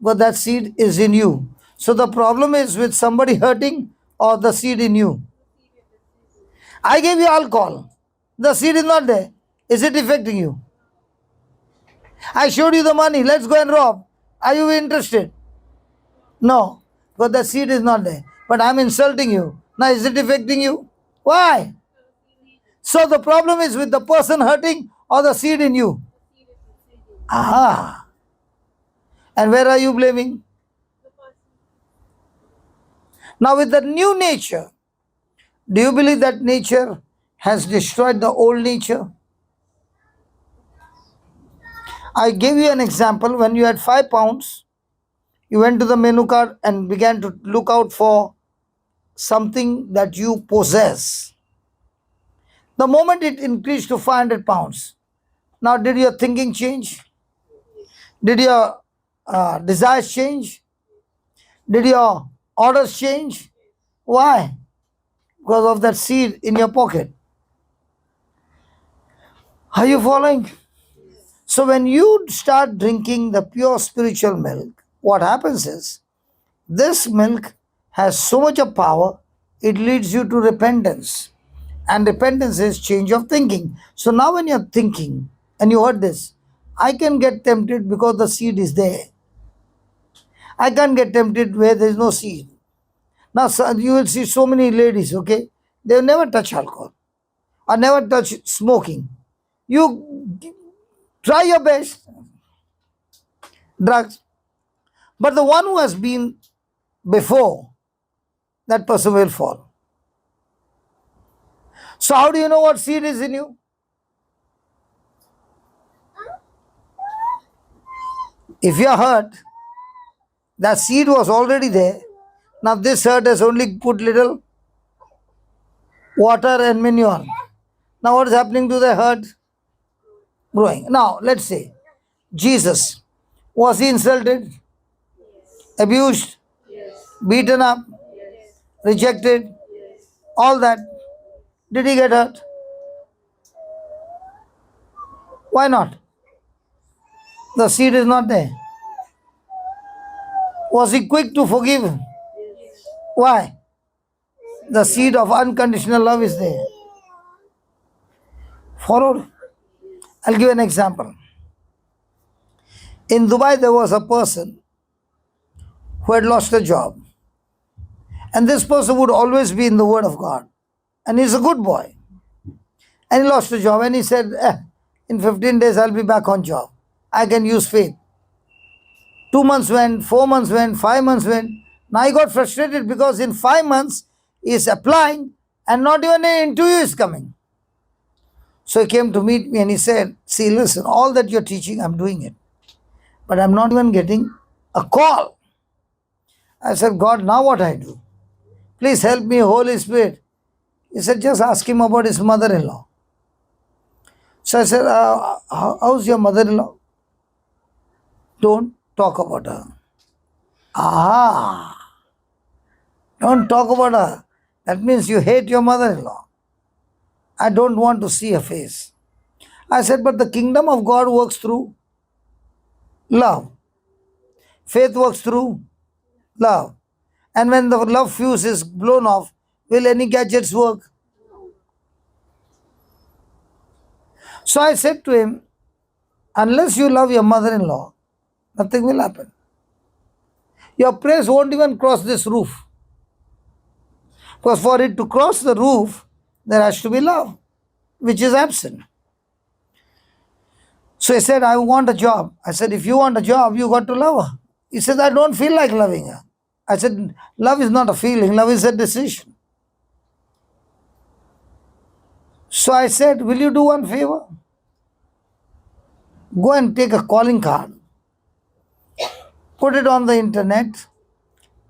[SPEAKER 1] But that seed is in you. So the problem is with somebody hurting or the seed in you. I gave you alcohol. The seed is not there. Is it affecting you? I showed you the money. Let's go and rob. Are you interested? No, because the seed is not there. But I'm insulting you. Now is it affecting you? Why? So the problem is with the person hurting or the seed in you? Ah. And where are you blaming? Now with the new nature, do you believe that nature has destroyed the old nature? I gave you an example. When you had 5 pounds, you went to the menu card and began to look out for something that you possess. The moment it increased to 500 pounds, now did your thinking change? Did your desires change? Did your orders change? Why? Because of that seed in your pocket. Are you following? So when you start drinking the pure spiritual milk, what happens is, this milk has so much of power, it leads you to repentance. And repentance is change of thinking. So now when you're thinking, and you heard this, I can get tempted because the seed is there. I can't get tempted where there is no seed. Now you will see so many ladies, okay, they will never touch alcohol or never touch smoking. You try your best. Drugs. But the one who has been before, that person will fall. So, how do you know what seed is in you? If you are hurt, that seed was already there. Now, this hurt has only put little water and manure. Now, what is happening to the hurt? Growing. Now, let's say Jesus, was he insulted, abused, beaten up, rejected, all that? Did he get hurt? Why not? The seed is not there. Was he quick to forgive? Why? The seed of unconditional love is there. Followed? I'll give an example. In Dubai, there was a person who had lost a job. And this person would always be in the Word of God. And he's a good boy. And he lost a job and he said, in 15 days I'll be back on job. I can use faith. 2 months went, 4 months went, 5 months went. Now he got frustrated because in 5 months he is applying and not even an interview is coming. So he came to meet me and he said, see, listen, all that you're teaching, I'm doing it. But I'm not even getting a call. I said, God, now what I do? Please help me, Holy Spirit. He said, just ask him about his mother-in-law. So I said, how's your mother-in-law? Don't talk about her. Don't talk about her. That means you hate your mother-in-law. I don't want to see her face. I said, but the kingdom of God works through love. Faith works through love. And when the love fuse is blown off, will any gadgets work? So I said to him, unless you love your mother-in-law, nothing will happen. Your prayers won't even cross this roof. Because for it to cross the roof, there has to be love, which is absent. So he said, I want a job. I said, if you want a job, you got to love her. He said, I don't feel like loving her. I said, love is not a feeling, love is a decision. So I said, will you do one favor? Go and take a calling card, put it on the internet,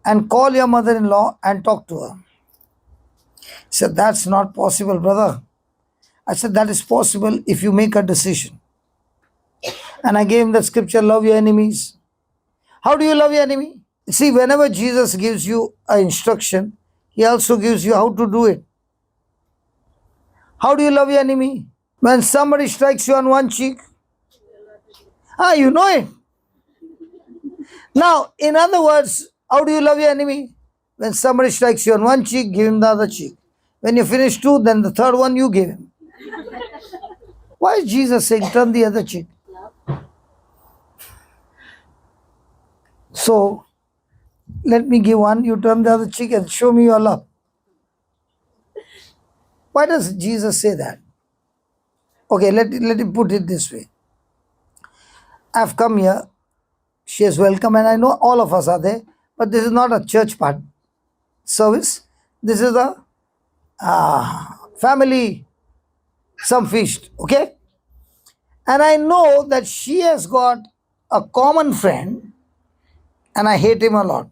[SPEAKER 1] and call your mother-in-law and talk to her. He said, that's not possible, brother. I said, that is possible if you make a decision. And I gave him the scripture, love your enemies. How do you love your enemy? See, whenever Jesus gives you an instruction, he also gives you how to do it. How do you love your enemy? When somebody strikes you on one cheek, you know it. Now, in other words, how do you love your enemy? When somebody strikes you on one cheek, give him the other cheek. When you finish 2, then the third one you give him. Why is Jesus saying turn the other cheek? So, let me give one, you turn the other cheek and show me your love. Why does Jesus say that? Okay, let me put it this way. I've come here, she is welcome, and I know all of us are there, but this is not a church part service. This is a family, some feast, okay? And I know that she has got a common friend, and I hate him a lot.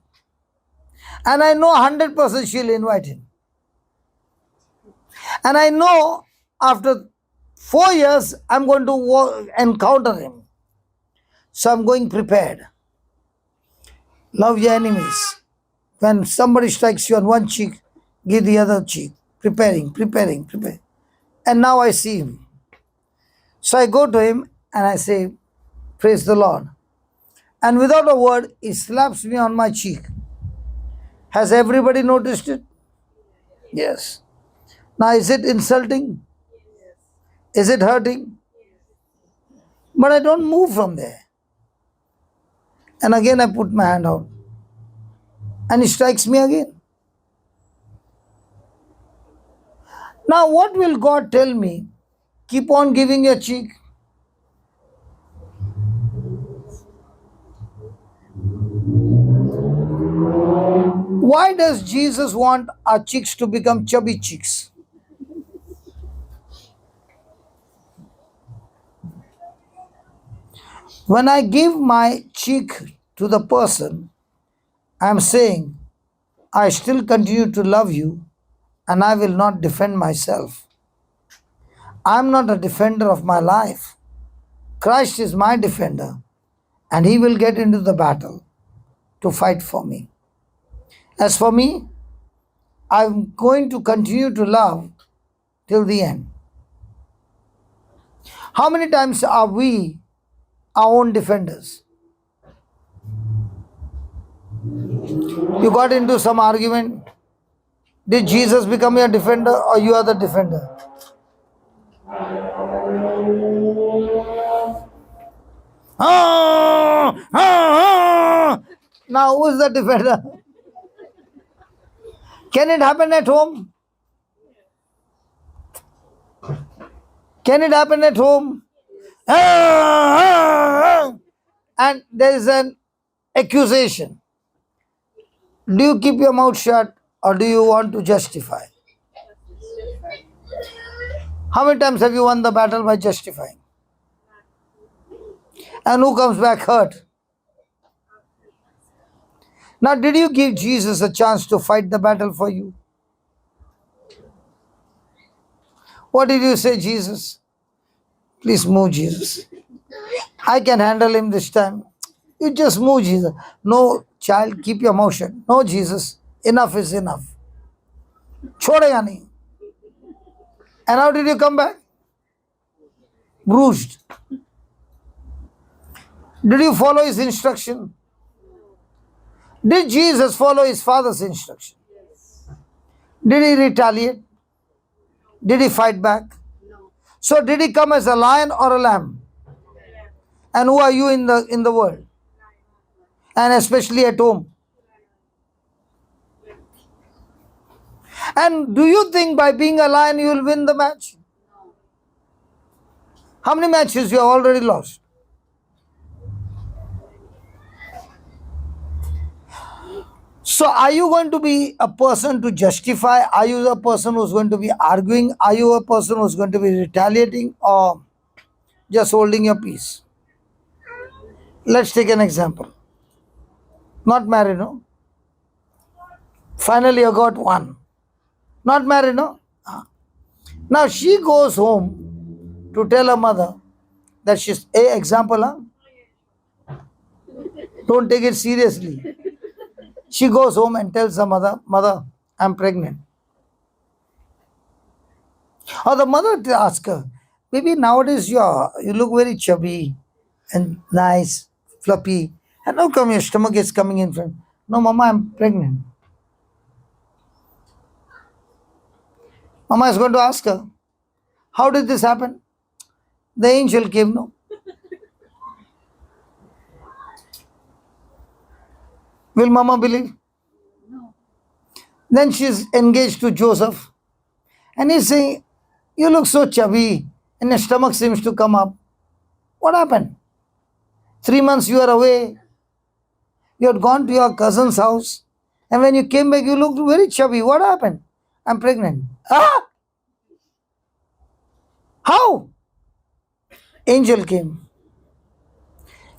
[SPEAKER 1] And I know 100% she'll invite him. And I know after 4 years, I'm going to encounter him. So I'm going prepared. Love your enemies. When somebody strikes you on one cheek, give the other cheek. Preparing. And now I see him. So I go to him and I say, praise the Lord. And without a word, he slaps me on my cheek. Has everybody noticed it? Yes. Now is it insulting? Is it hurting? But I don't move from there. And again I put my hand out. And he strikes me again. Now what will God tell me? Keep on giving your cheek. Why does Jesus want our chicks to become chubby chicks? When I give my cheek to the person, I'm saying, I still continue to love you and I will not defend myself. I'm not a defender of my life. Christ is my defender and he will get into the battle to fight for me. As for me, I'm going to continue to love till the end. How many times are we our own defenders? You got into some argument. Did Jesus become your defender or you are the defender? Ah, ah, ah. Now who is the defender? Can it happen at home? Can it happen at home? Ah, ah, ah. And there is an accusation. Do you keep your mouth shut or do you want to justify? How many times have you won the battle by justifying? And who comes back hurt? Now, did you give Jesus a chance to fight the battle for you? What did you say, Jesus? Please move, Jesus. I can handle him this time. You just move, Jesus. No, child, keep your mouth shut. No, Jesus. Enough is enough. Chodega nahi. And how did you come back? Bruised. Did you follow his instruction? Did Jesus follow his father's instruction? Did he retaliate? Did he fight back? So did he come as a lion or a lamb? And who are you in the world? And especially at home. And do you think by being a lion you will win the match? How many matches you have already lost? So are you going to be a person to justify? Are you a person who's going to be arguing? Are you a person who's going to be retaliating or just holding your peace? Let's take an example. Not married, no? Finally you got one. Not married, no? Now she goes home to tell her mother that she's a example, huh? Don't take it seriously. She goes home and tells her mother, Mother, I'm pregnant. Or the mother asks her, Baby, nowadays you look very chubby and nice, fluffy. And how come your stomach is coming in front? No, Mama, I'm pregnant. Mama is going to ask her, How did this happen? The angel came, no? Will Mama believe? No. Then she's engaged to Joseph. And he's saying, You look so chubby and your stomach seems to come up. What happened? 3 months you are away. You had gone to your cousin's house. And when you came back, you looked very chubby. What happened? I'm pregnant. Ah! How? Angel came.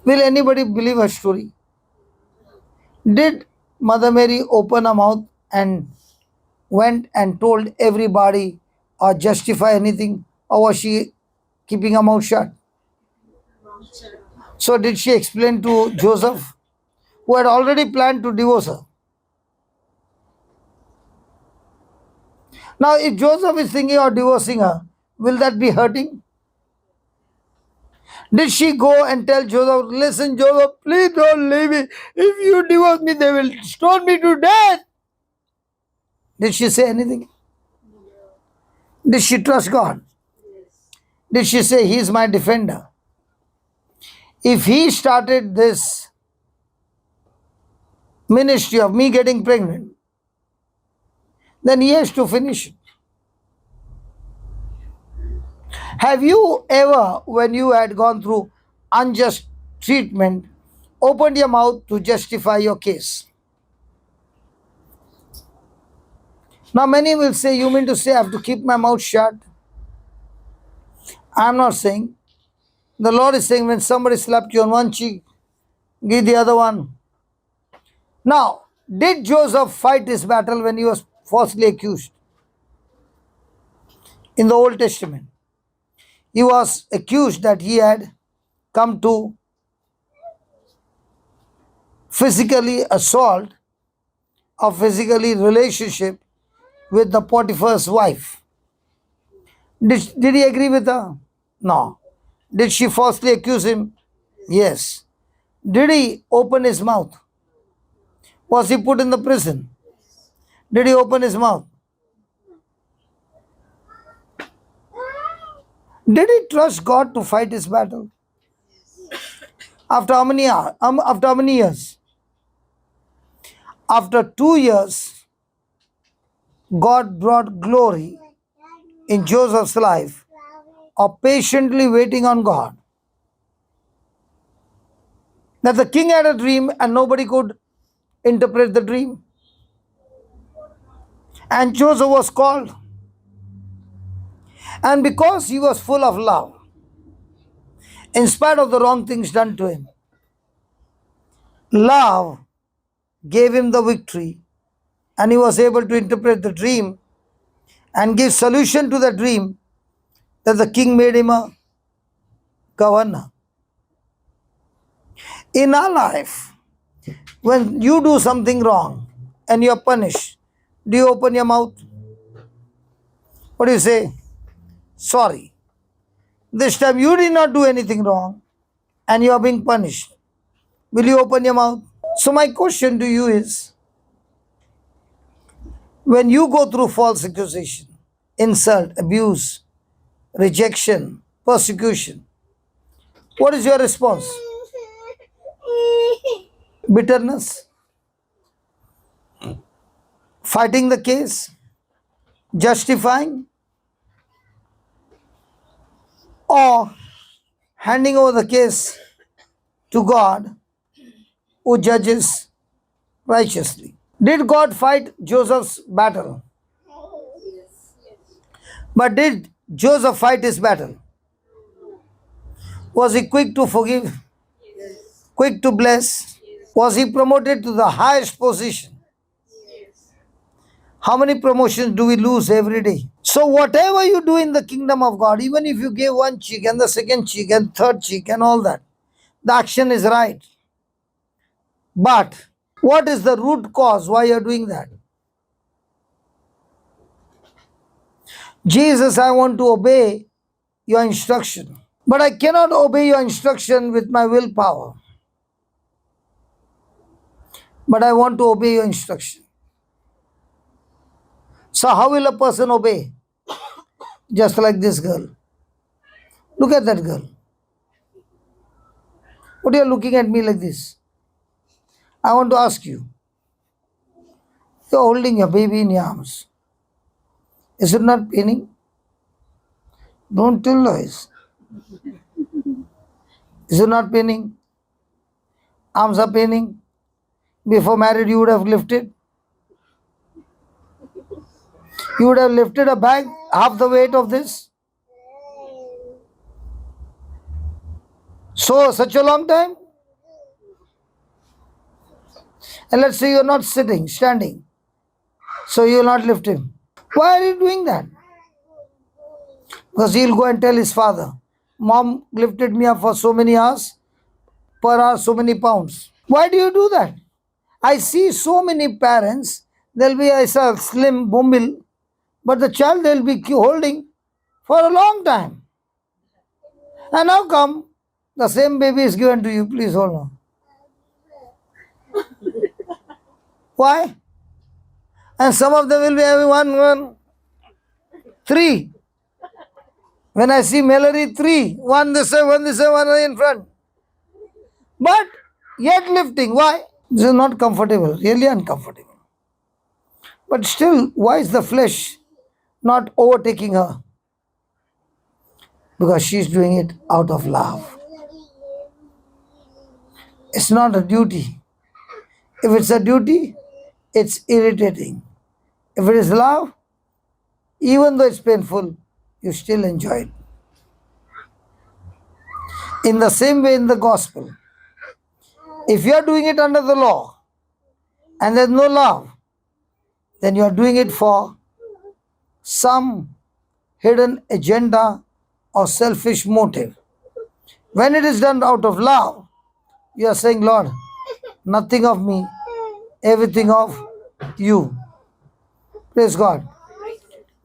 [SPEAKER 1] Will anybody believe her story? Did Mother Mary open her mouth and went and told everybody or justify anything? Or was she keeping her mouth shut? So did she explain to Joseph, who had already planned to divorce her? Now if Joseph is thinking of divorcing her, will that be hurting? Did she go and tell Joseph, Listen, Joseph, please don't leave me. If you divorce me, they will stone me to death. Did she say anything? Did she trust God? Did she say, He is my defender? If he started this ministry of me getting pregnant, then he has to finish it. Have you ever, when you had gone through unjust treatment, opened your mouth to justify your case? Now, many will say, you mean to say I have to keep my mouth shut? I'm not saying. The Lord is saying, when somebody slapped you on one cheek, give the other one. Now, did Joseph fight his battle when he was falsely accused? In the Old Testament, he was accused that he had come to physically assault or physically relationship with the Potiphar's wife. Did he agree with her? No. Did she falsely accuse him? Yes. Did he open his mouth? Was he put in the prison? Did he open his mouth? Did he trust God to fight his battle? After how many hours? After how many years? After 2 years, God brought glory in Joseph's life of patiently waiting on God. That the king had a dream and nobody could interpret the dream. And Joseph was called. And because he was full of love, in spite of the wrong things done to him, love gave him the victory and he was able to interpret the dream and give solution to the dream that the king made him a governor. In our life, when you do something wrong and you are punished, do you open your mouth? What do you say? Sorry. This time you did not do anything wrong and you are being punished. Will you open your mouth? So my question to you is, when you go through false accusation, insult, abuse, rejection, persecution, what is your response? Bitterness? Fighting the case? Justifying? Or handing over the case to God who judges righteously? Did God fight Joseph's battle? But did Joseph fight his battle? Was he quick to forgive? Quick to bless? Was he promoted to the highest position? How many promotions do we lose every day? So whatever you do in the kingdom of God, even if you give one cheek and the second cheek and third cheek and all that, the action is right. But what is the root cause why you're doing that? Jesus, I want to obey your instruction. But I cannot obey your instruction with my willpower. But I want to obey your instruction. So how will a person obey? Just like this girl. Look at that girl. What are you looking at me like this? I want to ask you. You're holding your baby in your arms. Is it not paining? Don't tell lies. Is it not paining? Arms are paining. Before married, you would have lifted. You would have lifted a bag half the weight of this. So, such a long time. And let's say you're not sitting, standing. So you will not lift him. Why are you doing that? Because he'll go and tell his father, Mom lifted me up for so many hours, per hour so many pounds. Why do you do that? I see so many parents, they'll be a slim bumble, but the child they'll be holding for a long time. And how come the same baby is given to you? Please hold on. Why? And some of them will be having one, three. When I see Mallory, three. One this way, one in front. But yet lifting. Why? This is not comfortable, really uncomfortable. But still, why is the flesh not overtaking her? Because she's doing it out of love. It's not a duty. If it's a duty, it's irritating. If it is love, even though it's painful, you still enjoy it. In the same way in the gospel, if you are doing it under the law and there's no love, then you are doing it for some hidden agenda or selfish motive. When it is done out of love, you are saying, Lord, nothing of me, everything of you. Praise God.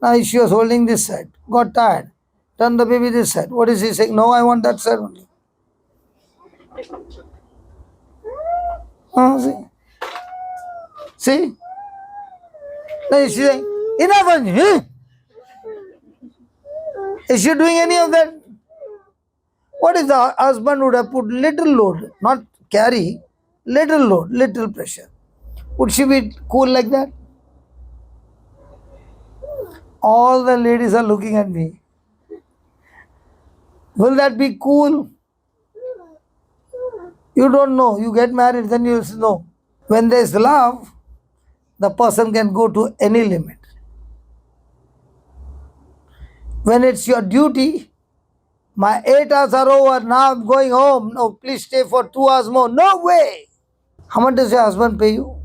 [SPEAKER 1] Now she was holding this side, got tired, turned the baby this side. What is he saying? No, I want that side only. See? See? Now she's saying, enough of me. Is she doing any of that? What if the husband would have put little load, not carry, little load, little pressure? Would she be cool like that? All the ladies are looking at me. Will that be cool? You don't know. You get married, then you will know. When there is love, the person can go to any limit. When it's your duty, my 8 hours are over, now I'm going home. No, please stay for 2 hours more. No way. How much does your husband pay you?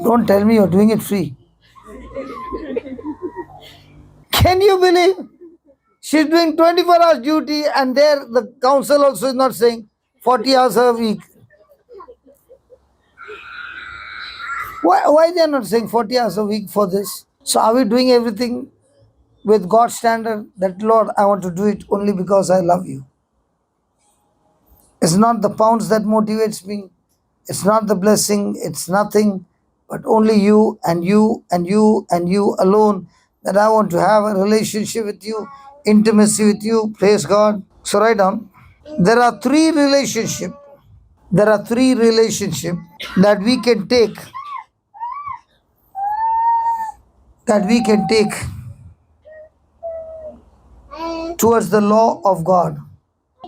[SPEAKER 1] Don't tell me you're doing it free. Can you believe? She's doing 24 hours duty, and there the council also is not saying 40 hours a week. Why they are not saying 40 hours a week for this? So are we doing everything with God's standard that, Lord, I want to do it only because I love you? It's not the pounds that motivates me. It's not the blessing. It's nothing but only you and you and you and you alone, that I want to have a relationship with you, intimacy with you. Praise God. So write down. There are three relationships. There are three relationships that we can take. Towards the law of God.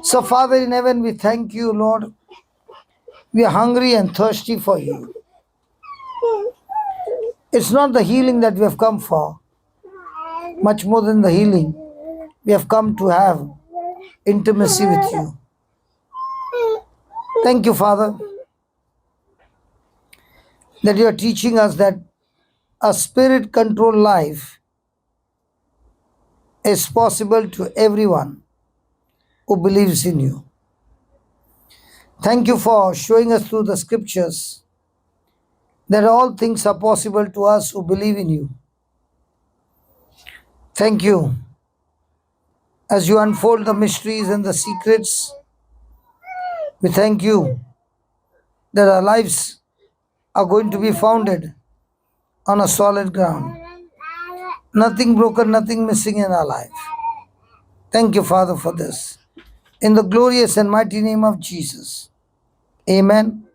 [SPEAKER 1] So, Father in heaven, we thank you, Lord. We are hungry and thirsty for you. It's not the healing that we have come for. Much more than the healing, we have come to have intimacy with you. Thank you, Father, that you are teaching us that a spirit-controlled life is possible to everyone who believes in you. Thank you for showing us through the scriptures that all things are possible to us who believe in you. Thank you. As you unfold the mysteries and the secrets, we thank you that our lives are going to be founded on a solid ground. Nothing broken, nothing missing in our life. Thank you, Father, for this. In the glorious and mighty name of Jesus. Amen